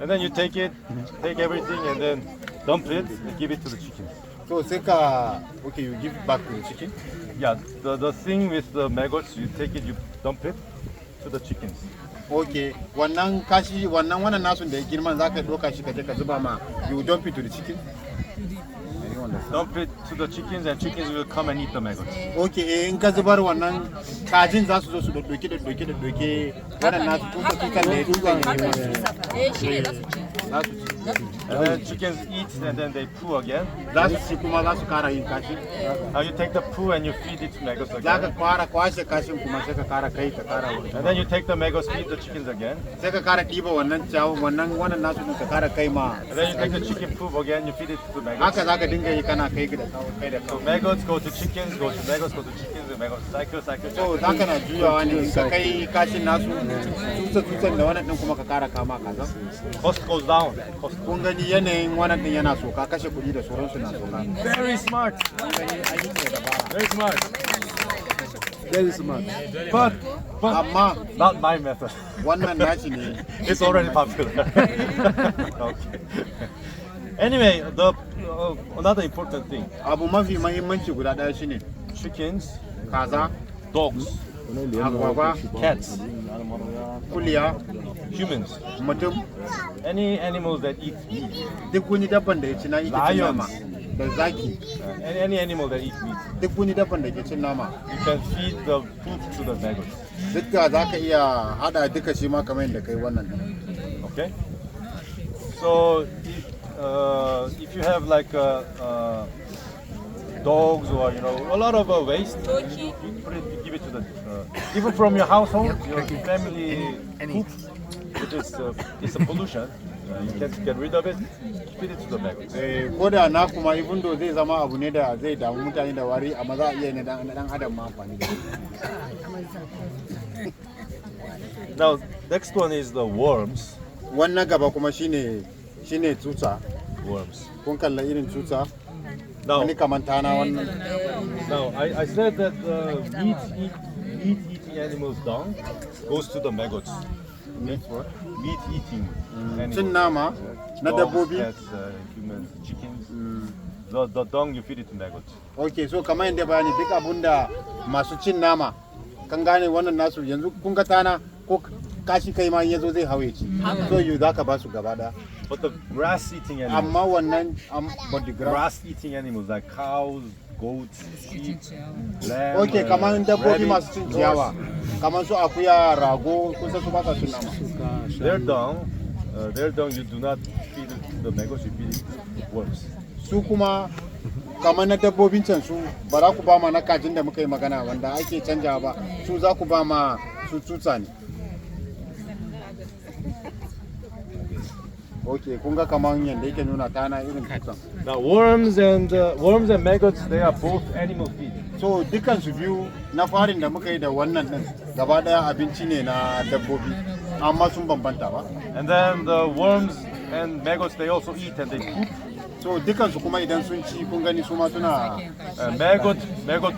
A: And then you take everything and then dump it and give it to the chickens.
C: So sai ka, okay, you give back to the chicken.
A: Yeah, the thing with the maggots, you take it, you dump it to the chickens.
C: Okay, wannan kashi, wannan nasun da ya girman za ka ɗauka shi ka je ka zuba ma, you dump it to the chicken.
A: Dump it to the chickens and chickens will come and eat the maggots.
C: Okay, in ka zubar wannan kajin za su zo su ɗauke wannan nasu tukan da ya tukan ya girma. Za su ci.
A: And then chickens eat and then they poo again.
C: Za su ci kuma za su kara yin kashi.
A: Now you take the poo and you feed it to maggots
C: Za ka
A: again.
C: fara kwashe kashin kuma sai ka kara kai ka kara wani.
A: And then you take the maggots, feed the chickens again.
C: Sai ka kara ɗiba wannan ciyawa wannan nasu ɗin ka kara kai ma.
A: And then you take the chicken poop again, you feed it to the maggots.
C: Haka za ka dinga yi kana kai da kai da
A: So
C: kai.
A: maggots go to chickens, go to maggots, go to chickens, and maggots cycle.
C: So za ka na juyawa ne in ka kai kashin nasu tutsan da wannan ɗin kuma ka kara kama kaza.
A: Cost goes down. Cost.
C: Kun gani yanayin wannan ɗin yana soka kashe kuɗi da sauransu na soka.
A: Very smart. Very smart.
I: Very smart.
A: But
C: Amma
A: not my method.
C: wannan naci ne.
A: It's already popular. Okay. Anyway, another important thing:
C: Abu mafi mahimmanci guda ɗaya shine
A: chickens,
C: kaza,
A: dogs,
C: agwagwa,
A: cats,
C: kuliya,
A: humans,
C: mutum,
A: any animals that eat meat,
C: duk wani dabban da ya ci nama da zaki,
A: any animal that eats meat,
C: duk wani dabban da ke cin nama.
A: you can feed the poop to the maggots.
C: Duk da za ka iya hada duka shi ma kamar yadda kai wannan.
A: Okay. So if you have like dogs or a lot of waste, you give it to the even from your household, your family poop, which is it's a pollution. You can't get rid of it, feed it to the maggots.
C: Ko da na kuma even though zai zama abu ne da zai damu mutane da wari amma za a iya ne dan adam ma amfani da shi.
A: Now, next one is the worms.
C: Wannan gaba kuma shine tsutsa.
A: Worms.
C: Kun kalla irin tsutsa?
A: Now,
C: Wani kamantana wannan.
A: now I said that meat-eating animals' dung goes to the maggots. Meat what? Meat-eating animals.
C: Cin nama na dabbobi.
A: Dogs, cats, humans, chickens. The dung you feed it to maggots.
C: Okay, so kamar yadda bayani duk abunda masu cin nama kan gane wannan nasu yanzu kun ga tana ko kashi kai ma yazo zai hawe ci. So you zaka ba su gaba da.
A: But the grass-eating animals.
C: Amma wannan but the
A: Grass-eating animals like cows, goats, sheep, lamb.
C: Okay, kamar dabbobi
A: rabbit,
C: masu cin ciyawa. Kamar su akuya, rago, kun san su ba sa cin nama.
A: Their dung you do not feed it to the maggots, you feed it to worms.
C: Su kuma kamar na dabbobin can su ba za ku ba ma na kajin da muka yi magana wanda ake canjawa ba su za ku ba ma su tsutsa ne. Okay, kun ga kamar yadda yake nuna tana irin tsutsan.
A: Now worms and maggots, they are both animal feed.
C: So dukkan su biyu na farin da muka yi da wannan din gaba daya abinci ne na dabbobi amma sun bambanta ba.
A: And then the worms and maggots, they also eat and they poop.
C: So dukkan su kuma idan sun ci kun gani su ma suna
A: Maggot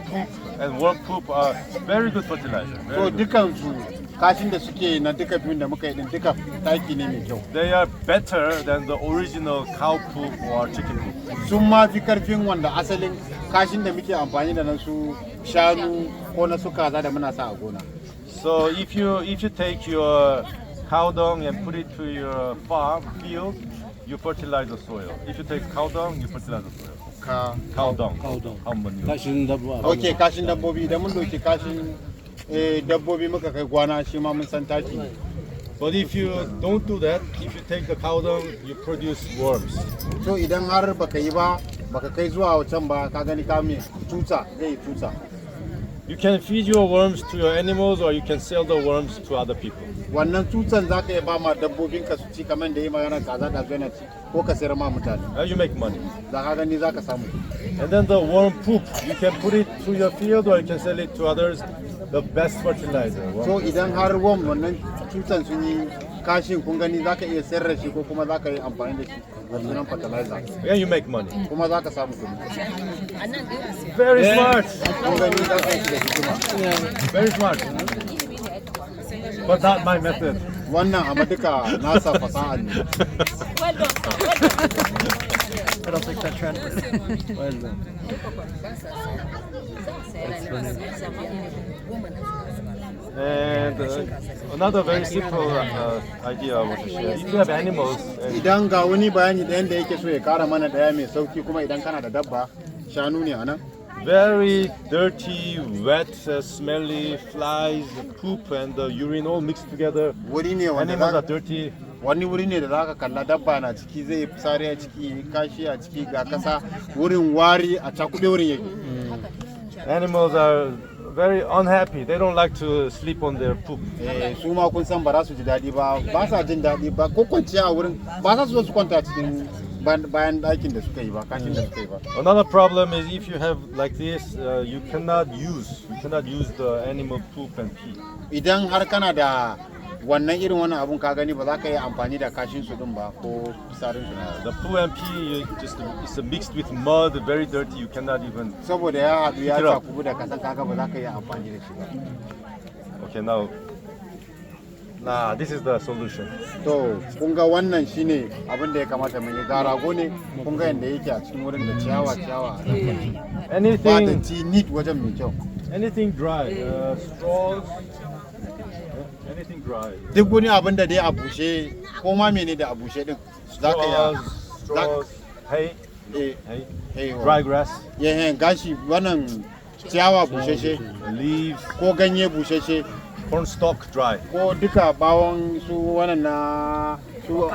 A: poop and worm poop are very good fertilizer.
C: so dukkan su kashin da suke na duka biyun da muka yi din duka taki ne mai kyau.
A: They are better than the original cow poop or chicken poop.
C: Sun ma fi karfin wanda asalin kashin da muke amfani da na su shanu ko na su kaza da muna sa a gona.
A: So if you take your cow dung and put it to your field, you fertilize the soil. If you take cow dung, you fertilize the soil. Cow dung. Cow manure.
C: Okay, kashin dabbobi idan mun doki kashin dabbobi muka kai gwana shi ma mun san taki ne.
A: But if you don't do that, if you take the cow dung, you produce worms.
C: So idan har baka yi ba baka kai zuwa wancan ba ka gani ka me tutsa zai yi tutsa.
A: You can feed your worms to your animals or you can sell the worms to other people.
C: Wannan tutsan za ka yi ba ma dabbobin ka su ci kamar da yi magana kaza da zuwa ci ko ka sayar ma mutane.
A: You make money.
C: Za ka gani za ka samu.
A: And then the worm poop, you can put it to your field or you can sell it to others. The best fertilizer.
C: So idan har worm wannan tutsan sun yi kashin kun gani za ka iya sayar da shi ko kuma za ka yi amfani da shi da sunan fertilizer.
A: Yeah, you make money.
C: Kuma za ka samu kuɗi.
A: Very smart.
C: Kun gani za ka yi shi da hikima.
A: Very smart. But not my method.
C: Wannan amma duka nasa fasaha ne.
B: I don't think that translated. Well done.
A: And another very simple idea I want to share. If you have animals,
C: Idan ga wani bayani ɗayan da yake so ya kara mana ɗaya mai sauki kuma idan kana da dabba shanu ne anan.
A: very dirty, wet, smelly flies, poop, and urine all mixed together.
C: Wuri ne wanda
A: Animals are dirty.
C: wani wuri ne da zaka kalla dabba na ciki zai fitsari a ciki kashi a ciki ga kasa wurin wari a cakuɗe wurin yake.
A: Animals are very unhappy. They don't like to sleep on their poop.
C: Su ma kun san ba za su ji daɗi ba, ba sa jin daɗi ba, ko kwanciya a wurin ba za su zo su kwanta cikin bayan ɗakin da suka yi ba, kashin da suka yi ba.
A: Another problem is if you have like this, you cannot use the animal poop and pee.
C: Idan har kana da wannan irin wannan abun ka gani ba za ka yi amfani da kashin su din ba ko fitsarin su.
A: The poo and pee it's mixed with mud, very dirty. You cannot even.
C: Saboda ya haɗu ya cakubu da kasan kaga ba za ka yi amfani da shi ba.
A: Okay, now this is the solution.
C: To kun ga wannan shine abin da ya kamata mu yi. Ga rago ne kun ga yanda yake a cikin wurin da ciyawa ba da ti neat wajen mai kyau.
A: Anything dry, straws. Anything dry.
C: Duk wani abin da dai a bushe ko ma mene da a bushe din za ka yi.
A: Straws, hay,
C: Dry
A: grass.
C: Gashi wannan ciyawa busheshe,
A: leaves,
C: ko ganye busheshe,
A: corn stalk dry,
C: ko duka bawon su wannan na su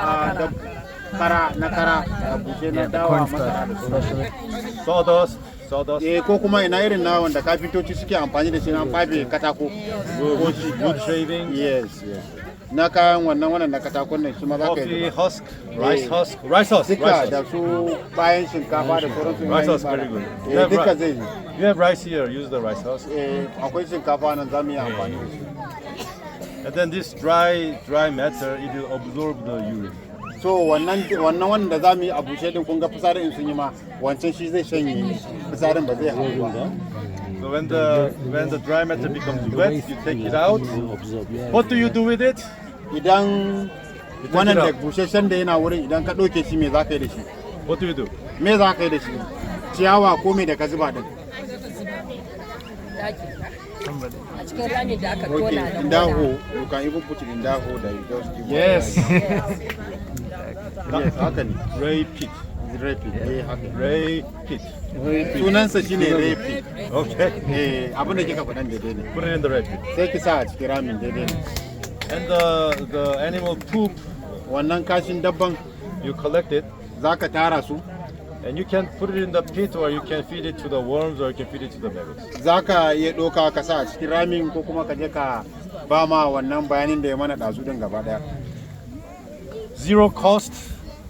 C: kara bushe na dawa masara da
A: sawdust.
C: Ko kuma ina irin na wanda kafintoci suke amfani da shi na fabe katako.
A: Wood shaving.
C: Yes. na kayan wannan na katakon nan shi ma za ka
A: Coffee
C: yi
A: husk, rice husk, rice husk,
C: duka
A: rice
C: da
A: husk.
C: su bayan shinkafa da sauran su
A: Rice husk, very good.
C: duka zai yi
A: You have rice here, use the rice husk.
C: akwai shinkafa nan za mu yi amfani da shi
A: And then this dry matter, it will absorb the urine.
C: so wannan wanda za mu yi a bushe din kun ga fitsarin in sun yi ma wancan shi zai shanye fitsarin ba zai hau ba.
A: So when the dry matter becomes wet, you take it out. What do you do with it?
C: Idan wannan da busheshen da yana wurin idan ka ɗauke shi me za ka yi da shi?
A: What do you do?
C: Me za ka yi da shi? Ciyawa ko me da ka zuba din?
J: A cikin rami da aka tona da
C: in that hole, you can even put it in that hole that you just give.
A: Yes.
C: Yes, haka ne.
A: Ray pit.
C: Ray pit. Haka.
A: Ray pit.
C: Sunansa shine ray pit.
A: Okay.
C: Abin da kika faɗan daidai ne.
A: Put it in the ray pit.
C: Sai ki sa a cikin ramin daidai ne.
A: And the animal poop,
C: wannan kashin dabban
A: you collect it.
C: Zaka tara su.
A: And you can put it in the pit, or you can feed it to the worms, or you can feed it to the maggots.
C: Zaka iya ɗauka ka sa a cikin ramin ko kuma ka je ka ba ma wannan bayanin da ya mana ɗazu din gaba ɗaya.
A: Zero cost.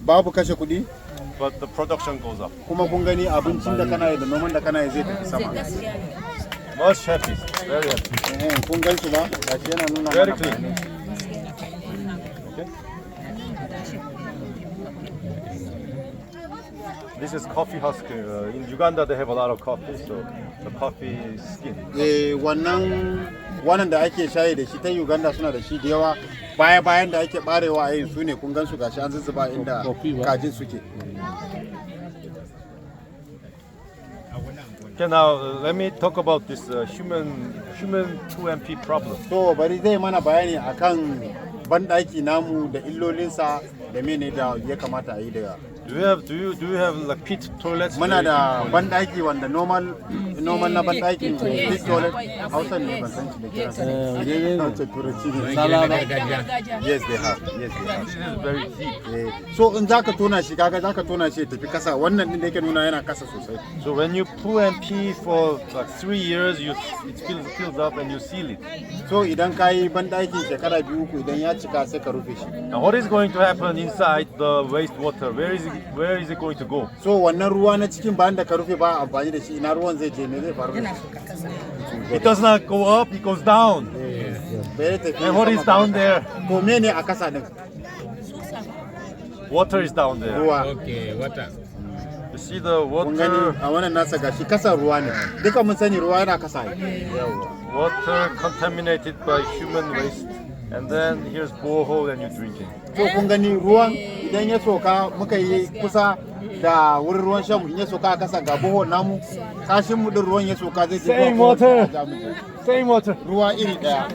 C: Babu kashe kuɗi.
A: But the production goes up.
C: Kuma kun gani abincin da kana yi da noman da kana yi zai tafi sama.
A: Much happy. Very happy.
C: Kun gan shi ba? Gashi yana nuna
A: Very
C: mana
A: clean.
C: bayanai.
A: Okay. This is coffee husk. In Uganda, they have a lot of coffee, so the coffee skin.
C: Wannan da ake shayi da shi ta Uganda suna da shi da yawa. Bayan da ake barewa a yin su ne kun gan su gashi an zuzzuba inda kajin suke.
A: Okay, now let me talk about this human 2MP problem.
C: To bari zai mana bayani akan banɗaki namu da illolinsa da mene da ya kamata a yi da
A: Do you have like pit toilets?
C: Muna da banɗaki wanda normal na banɗaki pit toilet Hausa ne ban san shi da kiransa. Yes they have. Yes they have.
A: This is very deep.
C: So in zaka tona shi kaga zaka tona shi tafi kasa wannan din da yake nuna yana kasa sosai.
A: So when you poo and pee for like 3 years, it fills up and you seal it.
C: So idan kayi banɗaki shekara 2-3 idan ya cika sai ka rufe shi.
A: Now what is going to happen inside the wastewater? Where is it going to go?
C: So wannan ruwa na cikin bayan da ka rufe ba amfani da shi ina ruwan zai je ne zai faru.
A: It does not go up, it goes down. And what is down there?
C: To mene a kasa din?
A: Water is down there.
C: Ruwa.
F: Okay, water.
A: You see the
C: Kun gani
A: water?
C: a wannan nasa gashi kasan ruwa ne. Duka mun sani ruwa yana kasa.
A: Water contaminated by human waste. And then here's borehole and you drink it.
C: So kun gani ruwan idan ya soka muka yi kusa da wurin ruwan shan in ya soka a kasa ga bohol namu kashin mu din ruwan ya soka zai je
A: Same water. Same water.
C: Ruwa iri daya.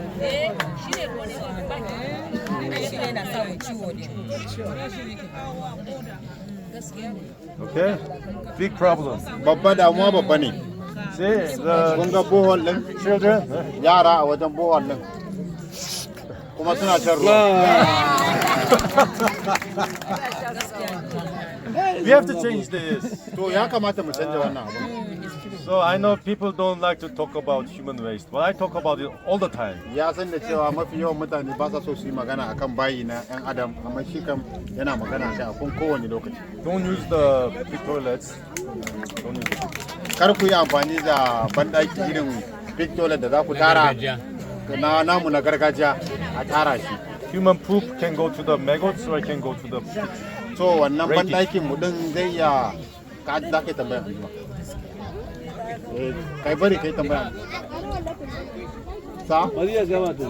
A: Okay? Big problem.
C: Babba damuwa babba ne.
A: See,
C: Kun ga bohol din
A: children,
C: yara a wajen bohol din. Kuma suna shan ruwa.
A: we have to change this.
C: To ya kamata mu canja wannan abu.
A: So I know people don't like to talk about human waste, but I talk about it all the time.
C: Ya san da cewa mafi yawan mutane ba sa so su yi magana akan bayi na 'yan adam amma shi kam yana magana kai a kun kowane lokaci.
A: Don't use the big toilets. Don't use the
C: Kar ku yi amfani da banɗaki irin big toilet da za ku tara na namu na gargajiya a tara shi.
A: Human poop can go to the maggots or it can go to the pit.
C: So wannan banɗakin mu din zai iya ka za ka yi tambaya ba. Kai bari kai tambaya. Sa?
I: Bari ya gama to.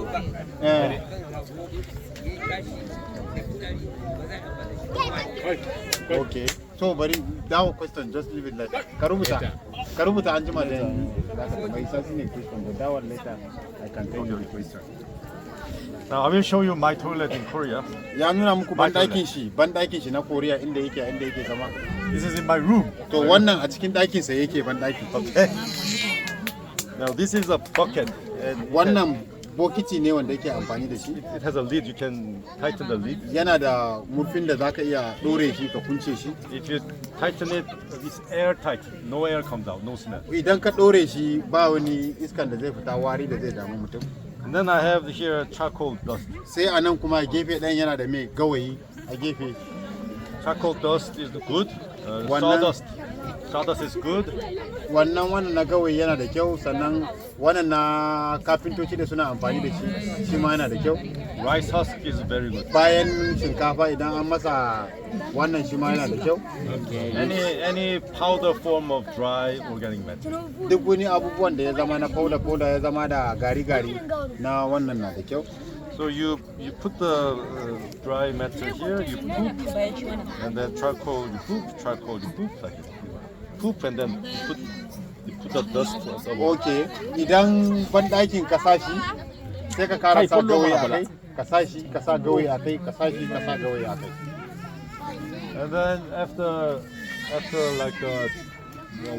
C: Okay. So bari that question just leave it like ka rubuta an jima da mai sasi ne question but that one later I can tell you the question.
A: Now I will show you my toilet in Korea.
C: Ya nuna muku banɗakin shi na Korea inda yake zama.
A: This is in my room.
C: To wannan a cikin ɗakin sa yake banɗaki.
A: Okay. Now this is a bucket. And
C: wannan bokiti ne wanda yake amfani da shi.
A: It has a lid. You can tighten the lid.
C: Yana da murfin da zaka iya dore shi ka kunce shi.
A: If you tighten it, it's airtight. No air comes out. No smell.
C: Idan ka dore shi ba wani iskan da zai fita wari da zai damu mutum.
A: And then I have here charcoal dust.
C: sai a nan kuma gefe ɗayan yana da mai gawayi a gefe.
A: Charcoal dust is good.
C: Wannan-
A: Sawdust. Sawdust is good.
C: Wannan na gawayi yana da kyau, sannan wannan na kafintoci da suna amfani da shi, shi ma yana da kyau.
A: Rice husk is very good.
C: Bayan shinkafa idan an masa wannan shi ma yana da kyau.
A: Any powder form of dry organic matter.
C: Duk wani abubuwan da ya zama na powder ya zama da gari-gari na wannan na da kyau.
A: So you put the dry matter here, you poop, and then charcoal you poop, like it. Poop and then you put the dust on top.
C: Okay, idan banɗakin ka sa shi sai ka kara sa gawayi a kai, ka sa shi, ka sa gawayi a kai, ka sa shi, ka sa gawayi a kai.
A: And then after like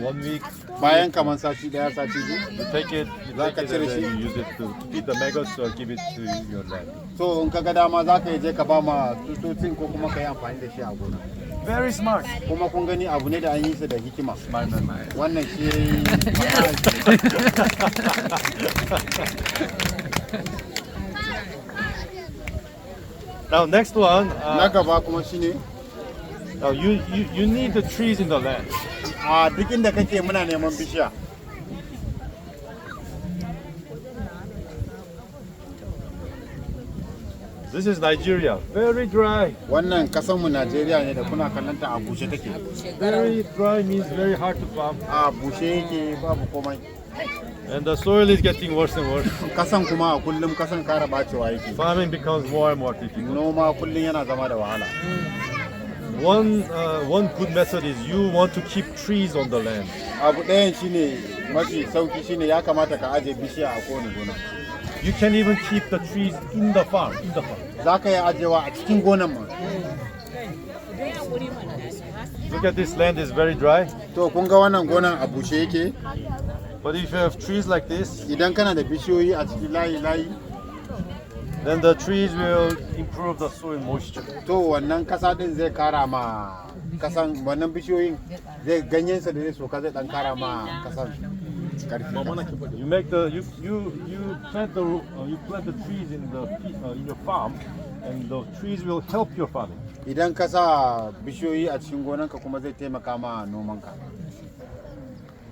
A: 1 week,
C: Bayan kaman sati ɗaya, sati biyu,
A: you take it
C: Za ka
A: and
C: cire
A: then
C: shi.
A: you use it to feed the maggots or give it to your land.
C: so in ka ga dama za ka je ka ba ma tutocin ko kuma ka yi amfani da shi a gona.
A: Very smart.
C: Kuma kun gani abu ne da an yi sa da hikima. Wannan shi
A: Now next one.
C: na gaba kuma shine
A: Now you need the trees in the land.
C: a duk inda kake muna neman bishiya.
A: This is Nigeria, very dry.
C: Wannan kasan mu Najeriya ne da kuna kallon ta a bushe take.
A: Very dry means very hard to farm,
C: A bushe yake babu komai.
A: and the soil is getting worse and worse.
C: Kasan kuma a kullum kasan kara bacewa yake.
A: Farming becomes more and more difficult.
C: Noma kullum yana zama da wahala.
A: One good method is you want to keep trees on the land.
C: Abu ɗayan shine mafi sauki shine ya kamata ka aje bishiya a kowane gona.
A: You can even keep the trees in the farm.
C: Za ka yi ajewa a cikin gonan ma.
A: Look at this land is very dry.
C: To kun ga wannan gonan a bushe yake.
A: But if you have trees like this,
C: Idan kana da bishiyoyi a cikin layi,
A: then the trees will improve the soil moisture.
C: to wannan kasa din zai kara ma kasan wannan bishiyoyin zai ganyensa da zai soka zai dan kara ma kasan karfi.
A: You make you plant the trees in your farm, and the trees will help your farming.
C: Idan ka sa bishiyoyi a cikin gonanka kuma zai taimaka ma nomanka.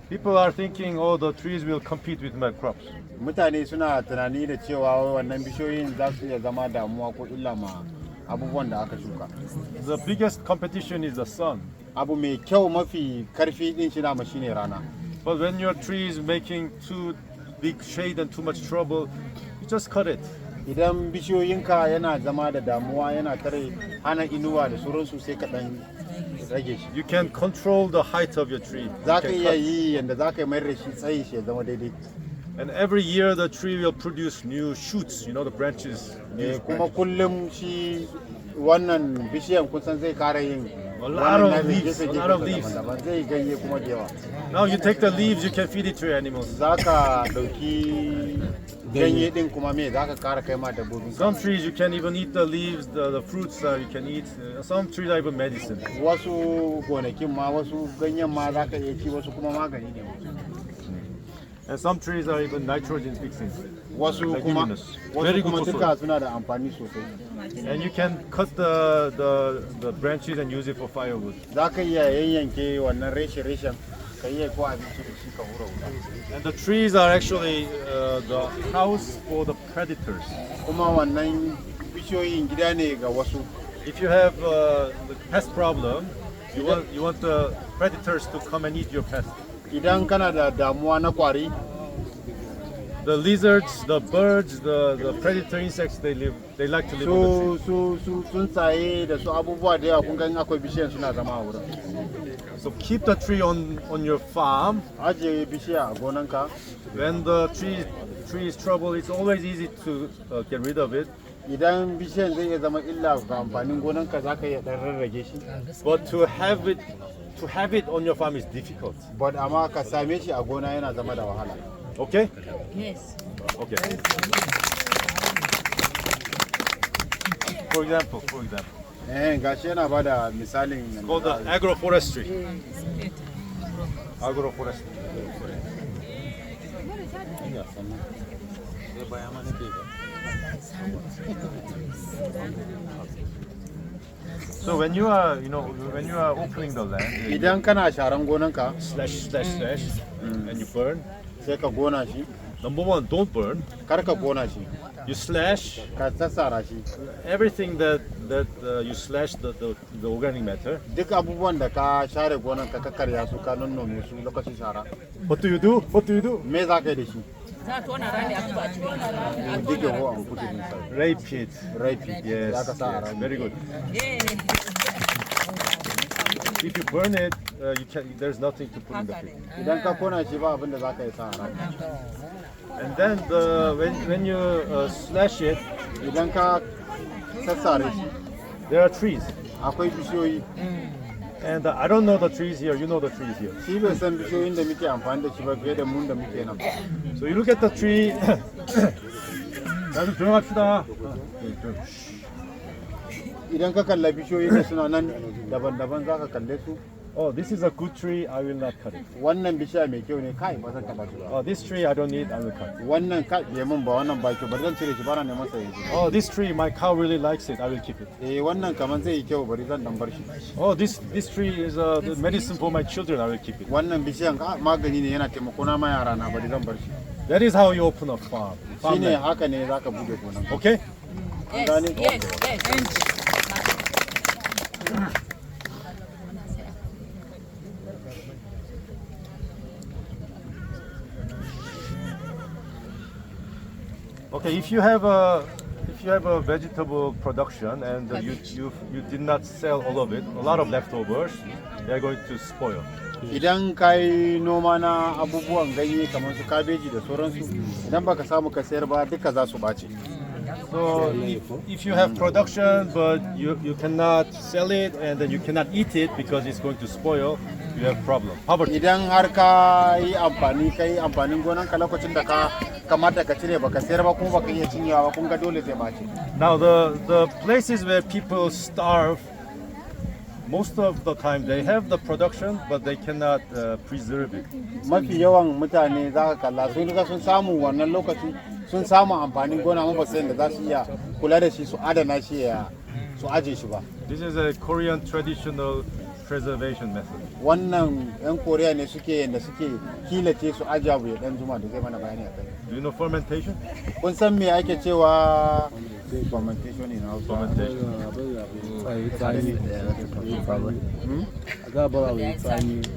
A: People are thinking, oh, the trees will compete with my crops.
C: Mutane suna tunani da cewa wannan bishiyoyin za su iya zama damuwa ko illa ma abubuwan da aka shuka.
A: The biggest competition is the sun.
C: Abu mai kyau mafi karfi din shi dama shine rana.
A: But when your tree is making too big shade and too much trouble, you just cut it.
C: Idan bishiyoyinka yana zama da damuwa yana tare hana inuwa da sauransu sai ka dan rage shi.
A: You can control the height of your tree.
C: Za
A: You
C: ka
A: can
C: iya
A: cut.
C: yi yanda za ka yi mayar da shi tsayin shi ya zama daidai.
A: And every year the tree will produce new shoots, the branches.
C: Kuma kullum shi wannan bishiyan kusan zai kara yin
A: A lot of
C: wannan
A: leaves,
C: gefe-gefe
A: a lot of leaves.
C: daban-daban. Zai ganye kuma da yawa.
A: Now you take the leaves, you can feed it to your animals.
C: Za ka ɗauki ganye ɗin kuma me za ka kara kai ma dabbobin.
A: Some trees you can even eat the leaves, the fruits you can eat. Some trees are even medicine.
C: Wasu gonakin ma wasu ganyen ma za ka iya ci wasu kuma magani ne.
A: And some trees are even nitrogen fixing.
C: Wasu kuma
A: Very
C: kuma
A: good for
C: duka
A: soil.
C: suna da amfani sosai.
A: And you can cut the branches and use it for firewood.
C: Za ka iya yanyanke wannan reshe-reshen ka iya ko abinci da shi ka hura wuta.
A: And the trees are actually the house for the predators.
C: Kuma wannan bishiyoyin gida ne ga wasu.
A: If you have the pest problem, you want the predators to come and eat your pest.
C: Idan kana da damuwa na kwari,
A: The lizards, the birds, the predator insects, they like to live on the tree.
C: su tsuntsaye da su abubuwa da yawa kun ga in akwai bishiyan suna zama a wurin.
A: So keep the tree on your farm.
C: Ajiye bishiya a gonanka.
A: When the tree is trouble, it's always easy to get rid of it.
C: Idan bishiyan zai iya zama illa ga amfanin gonanka za ka iya ɗan rarrage shi.
A: But to have it on your farm is difficult.
C: But amma ka same shi a gona yana zama da wahala.
A: Okay?
J: Yes.
A: Okay. For example.
C: Gashi yana bada misalin.
A: It's called the agroforestry. Agroforestry. So when you are, when you are opening the land,
C: idan kana sharan gonanka
A: slash, and you burn.
C: sai ka gona shi,
A: Number one, don't burn.
C: kar ka gona shi,
A: You slash
C: ka sassara shi.
A: everything that you slash the organic matter.
C: Duk abubuwan da ka share gonan ka karya su ka nonnome su lokacin shara.
A: What do you do? What do you do?
C: Me za ka yi da shi?
J: Za a tona rami a zuba a cikin rami.
C: Dig a hole and put it inside.
A: Rape it.
C: Rape it.
A: Yes,
C: Za ka sa a
A: yes,
C: rami.
A: very good.
J: Yeah.
A: If you burn it, there's nothing to put in the pit.
C: Idan ka kona shi ba abin da za ka yi sa a rami.
A: And then when you slash it,
C: Idan ka sassare shi,
A: there are trees.
C: akwai bishiyoyi.
A: And I don't know the trees here, you know the trees here.
C: Shi bai san bishiyoyin da muke amfani da shi ba fiye da mun da muke nan.
A: So you look at the tree. 나도 조용합시다.
C: Idan ka kalla bishiyoyi ne suna nan daban-daban za ka kalle su.
A: Oh, this is a good tree, I will not cut it.
C: Wannan bishiya mai kyau ne, kai ba zan taba shi ba.
A: Oh, this tree I don't need, I will cut.
C: Wannan kai bai mun ba, wannan ba kyau, bari zan cire shi ba na neman sa yanzu.
A: Oh, this tree, my cow really likes it, I will keep it.
C: Wannan kaman zai yi kyau, bari zan dan bar shi.
A: Oh, this tree is the medicine for my children, I will keep it.
C: Wannan bishiyan magani ne yana taimako na ma yara na, bari zan bar shi.
A: That is how you open a farm.
C: Shine haka ne zaka bude gonan.
A: Okay?
J: Yes.
A: Okay, if you have a vegetable production and you did not sell all of it, a lot of leftovers, they are going to spoil.
C: Idan ka yi noma na abubuwan ganye kamar su kabeji da sauransu, idan baka samu ka sayar ba duka za su bace.
A: So if you have production but you cannot sell it and then you cannot eat it because it's going to spoil, you have problem. Poverty.
C: Idan har ka yi amfanin gonan ka lokacin da ka kamata ka cire baka sayar ba kuma baka iya cinyewa ba kun ga dole zai bace.
A: Now the places where people starve, most of the time they have the production but they cannot preserve it.
C: Mafi yawan mutane za ka kalla sun riga sun samu wannan lokaci sun samu amfanin gona amma ba su da za su iya kula da shi su adana shi su aje shi ba.
A: This is a Korean traditional preservation method.
C: Wannan yan Korea ne suke yanda suke kilace su aje abu ya dan zuma da zai mana bayani akai.
A: Do you know fermentation?
C: Kun san me ake cewa fermentation in Hausa?
A: Fermentation.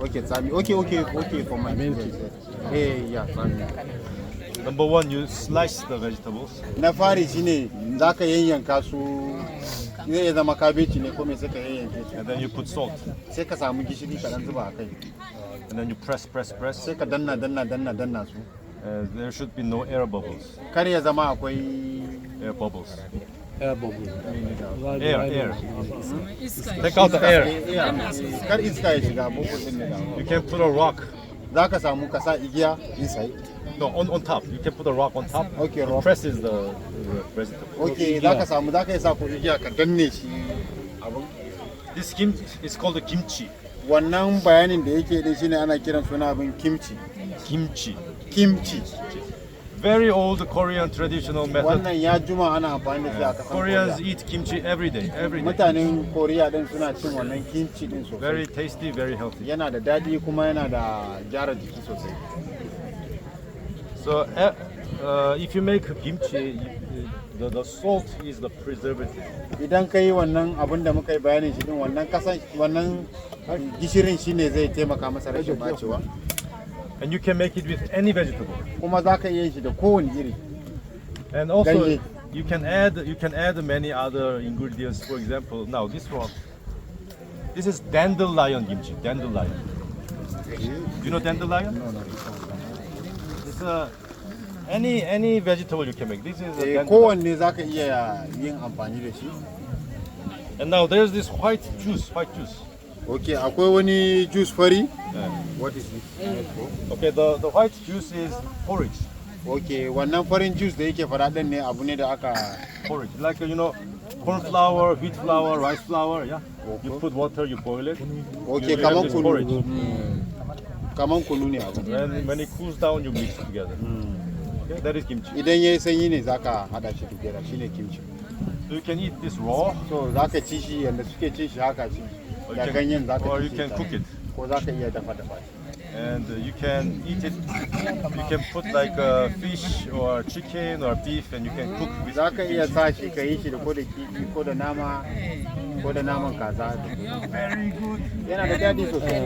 C: Okay, tsami. Okay, fermentation. Yeah, tsami.
A: Number one, you slice the vegetables.
C: Na fari shine zaka yanyanka su zai iya zama kabeji ne ko me sai ka yayyanke shi.
A: And then you put salt.
C: Sai ka samu gishiri ka dan zuba a kai.
A: And then you press.
C: Sai ka danna su.
A: There should be no air bubbles.
C: Kar ya zama akwai
A: Air bubbles.
I: Air bubble.
A: Air. Take out the air.
C: Kar iska ya shiga bubble din ne.
A: You can put a rock.
C: Zaka samu ka sa igiya inside.
A: No, on top. You can put a rock on top.
C: Okay,
A: It
C: rock.
A: presses the vegetable.
C: Okay, zaka yi sa ko igiya ka danne shi abun.
A: This kimchi is called a kimchi.
C: Wannan bayanin da yake din shine ana kiran suna abin kimchi. Kimchi.
A: Very old Korean traditional method.
C: Wannan ya juma ana amfani da shi a kasan
A: Koreans eat kimchi every day.
C: Mutanen Korea din suna cin wannan kimchi din sosai.
A: Very tasty, very healthy.
C: Yana da dadi kuma yana da gyara jiki sosai.
A: So if you make kimchi, the salt is the preservative.
C: Idan ka yi wannan abin da muka yi bayanin shi din wannan gishirin shine zai taimaka masa rashin bacewa.
A: And you can make it with any vegetable.
C: Kuma za ka iya shi da kowane iri.
A: And also you can add many other ingredients. For example, now this is dandelion kimchi. Dandelion. Do you know dandelion? No. It's any vegetable you can make. This is a dandelion.
C: Kowanne za ka iya yin amfani da shi.
A: And now there's this white juice.
C: Okay, akwai wani juice fari. What is it?
A: Okay, the white juice is porridge.
C: Okay, wannan farin juice da yake fara din ne abu ne da aka
A: porridge. Like corn flour, wheat flour, rice flour, yeah. Okay. You put water, you boil it.
C: Okay, kaman kunu. kaman kunu ne abu.
A: When it cools down, you mix it together. Okay, that is kimchi.
C: Idan yayi sanyi ne zaka hada shi together shine kimchi.
A: So you can eat this raw,
C: So zaka ci shi yanda suke cin shi haka shi. Da ganyen zaka ci.
A: or you can cook it.
C: Ko zaka iya dafa shi.
A: And you can eat it. You can put like fish or chicken or beef, and you can cook with
C: Zaka
A: kimchi.
C: iya sa shi ka yi shi da ko da kifi ko da nama ko da naman kaza. Very good. Yana da daɗi sosai.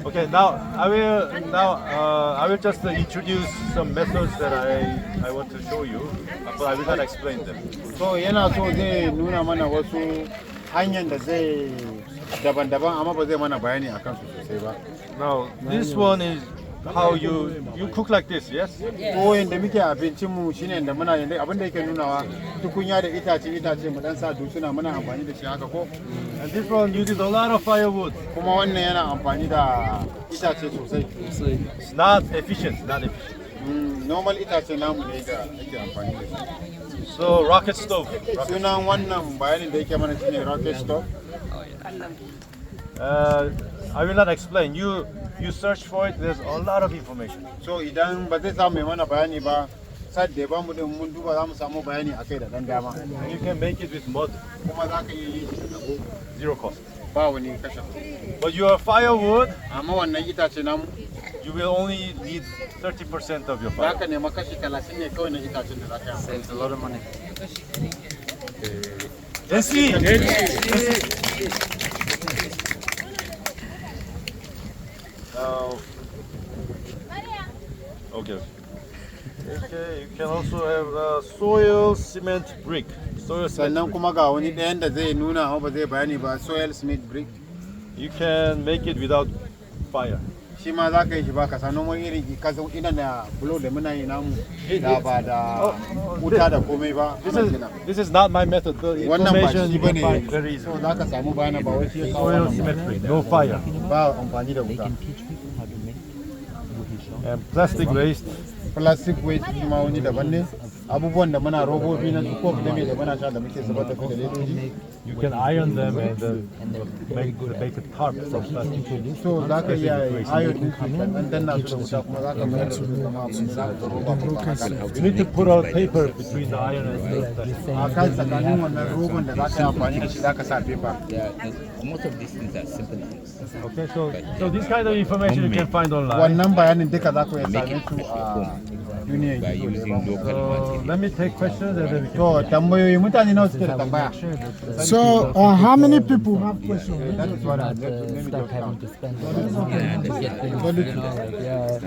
A: Okay, now I will just introduce some methods that I want to show you, but I will not explain them.
C: So yana so zai nuna mana wasu hanyar da zai daban-daban amma ba zai mana bayani akan su sosai ba.
A: Now this one is how you cook like this, yes?
C: Ko yanda muke abincin mu shine da muna yanda abin da yake nunawa tukunya da itace mu dan sa dusuna muna amfani da shi haka ko.
A: And this one uses a lot of firewood.
C: Kuma wannan yana amfani da itace sosai.
A: It's not efficient.
C: Normal itace namu ne da ake amfani da shi.
A: So rocket stove.
C: Sunan wannan bayanin da yake mana shine rocket stove.
A: I will not explain. You search for it. There's a lot of information.
C: So idan ba zai samu mai mana bayani ba, sai da ba mu din mun duba za mu samu bayani akai da dan dama.
A: And you can make it with mud.
C: Kuma za ka yi shi da ko
A: Zero cost.
C: ba wani kashe kuɗi.
A: But your firewood,
C: Amma wannan itace namu
A: you will only need 30% of your
C: za
A: firewood.
C: ka nema kashi 30 ne kawai na itacen da za ka yi.
B: Saves a lot of money.
A: Now, okay. Okay, you can also have soil cement brick. Soil cement
C: Sannan
A: brick.
C: kuma ga wani ɗayan da zai nuna amma ba zai bayani ba soil cement brick.
A: You can make it without fire.
C: Shi ma za ka yi shi ba ka sanu mun irin ka zo ina da bulo da muna yi namu da ba da wuta da komai ba.
A: This is not my method. The
C: Wannan ba
A: information
C: shi
A: you can
C: bane.
A: find very easy.
C: So za ka samu bayana ba wai shi ya kawo
A: Soil
C: wannan
A: cement
C: ba.
A: brick, no fire.
C: Ba amfani da
B: They
C: wuta.
B: can teach people how to make. Would he show?
A: And plastic waste.
C: Plastic waste shi ma wani daban ne. Abubuwan da muna robobi na su kofi da mai da muna sha da muke zubar da kuɗi da ledoji.
A: You can iron them and
B: And they're very good
A: make a tarp from plastic.
C: So za ka iya ayon din su kan danna su da wuta kuma za ka mayar da su zama abin da za ka roba ko haka.
A: You need to put a paper between the iron and the plastic.
C: A kan tsakanin wannan roban da za ka yi amfani da shi za ka sa paper.
F: Most of these things are simple things.
A: Okay, so this kind of information you can find online.
C: Wannan bayanin duka za ku iya same su a duniyar
F: By
C: gizo
F: using
C: ne.
F: local
A: So
F: material.
A: let me take questions and then we can.
C: To tambayoyi mutane nawa suke da tambaya?
D: So, how many people have questions?
C: That is what I
B: Not
C: let me
B: start
C: just
B: having
C: count.
B: to spend a lot of money to get things, you know, like, yeah.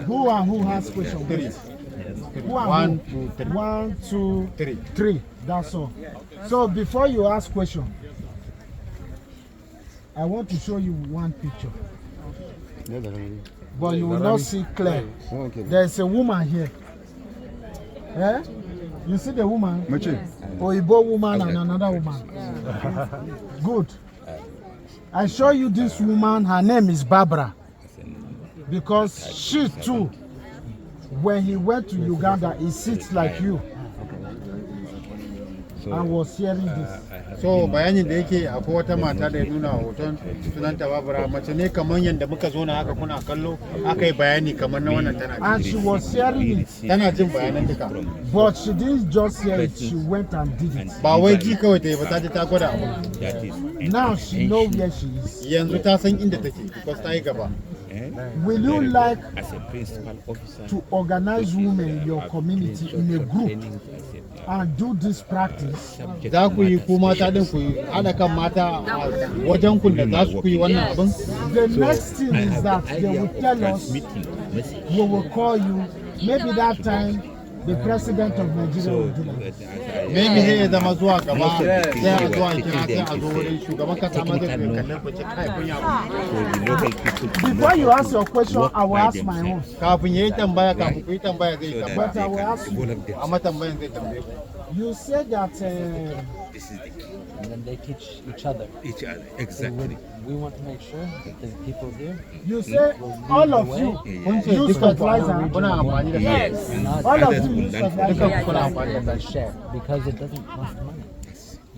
D: Who has questions? Who are
C: One,
D: who?
C: 2, 3.
D: 1, 2,
C: Three.
D: 3. That's all. So before you ask question, I want to show you one picture, but you will not see clear. There's a woman here. Eh? You see the woman? Oibo woman and another woman. Good. I show you this woman. Her name is Barbara, because she too, when he went to Uganda, he sits like you. I was hearing this.
C: So bayanin da yake akwai wata mata da ya nuna hoton sunanta Babura mace ne kamar yadda muka zo na haka kuna kallo aka yi bayani kamar na wannan tana
D: And she was hearing it,
C: tana jin bayanan duka
D: but she didn't just hear it, she went and did it.
C: ba wai ji kawai ta yi ba ta ji ta gwada abu
F: That is
D: Now she knows where she is.
C: yanzu ta san inda take because ta yi gaba.
D: Will you like
F: as a principal officer
D: to organize women in your community in a group and do this practice?
C: Za ku yi ku mata din ku haɗa kan mata a wajen ku da za su ku yi wannan abin?
D: The next thing is that they will tell us, we will call you, maybe that time the president of Nigeria will do that.
C: Maybe sai ya zama zuwa gaba sai a zuwa kira sai a zo wurin shugaban kasa ma zai kallon ku ce kai kun yi abu.
F: so the local people
D: Before you ask your question, I will ask my own.
C: Kafin ya yi tambaya kafin ku yi tambaya zai yi
F: so
C: tambaya
D: But I
F: that
D: will
F: they can,
D: ask you.
F: all of them,
C: amma tambayan zai tambaye ku.
D: You said that
F: this is the key.
B: And then they teach each other.
F: Each other,
B: So
F: exactly.
B: we want to make sure that the people here
D: you say all of you
C: Kun ce
D: use
C: dukkan ku
D: fertilizer.
C: kuna amfani da kai.
B: not
D: All of
F: Others
D: you
F: will
D: use
F: learn from
C: Dukkan ku
D: fertilizer.
C: kuna amfani da kai.
B: share because it doesn't cost money.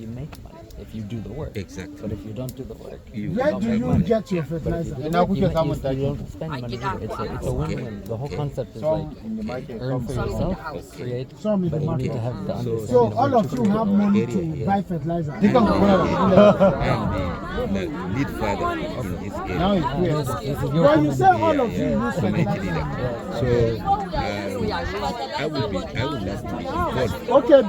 B: You make money. if you do the work.
F: Exactly.
B: But if you don't do the work,
D: Where do you get your fertilizer?
B: you don't spend money here. It's a win-win. The whole concept is like earn for yourself, create,
D: Some in the
B: but you need
D: market.
B: to have the understanding
D: So
B: of
D: all
B: what
D: of
B: you're
D: you
B: doing.
D: have money to buy fertilizer.
F: And lead further in this area.
C: Now it's clear.
D: When you say all of you use
F: Community
D: fertilizer.
F: leader. So I would like to be involved.
D: Okay,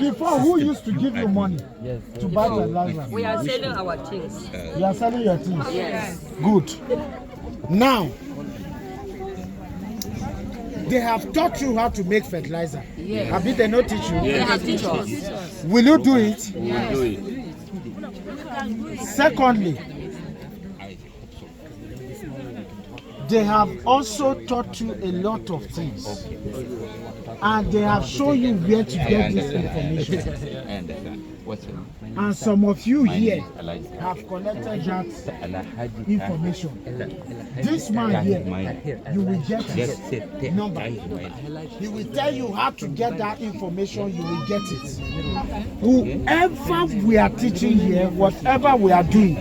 D: before who used to give you money
B: Yes.
D: to buy fertilizer?
J: We are selling our things.
D: You are selling your things.
J: Yes.
D: Good. Now, they have taught you how to make fertilizer.
J: Yes.
D: Have they not teach you?
J: They have teach us.
D: Will you do it?
I: We will do it.
D: Secondly, they have also taught you a lot of things. And they have shown you where to get this information.
F: I understand. What's your name?
D: And some of you here
F: Elijah.
D: have collected that
F: Alhaji
D: information. This man here, you will get his number. He will tell you how to get that information, you will get it. Whoever we are teaching here, whatever we are doing,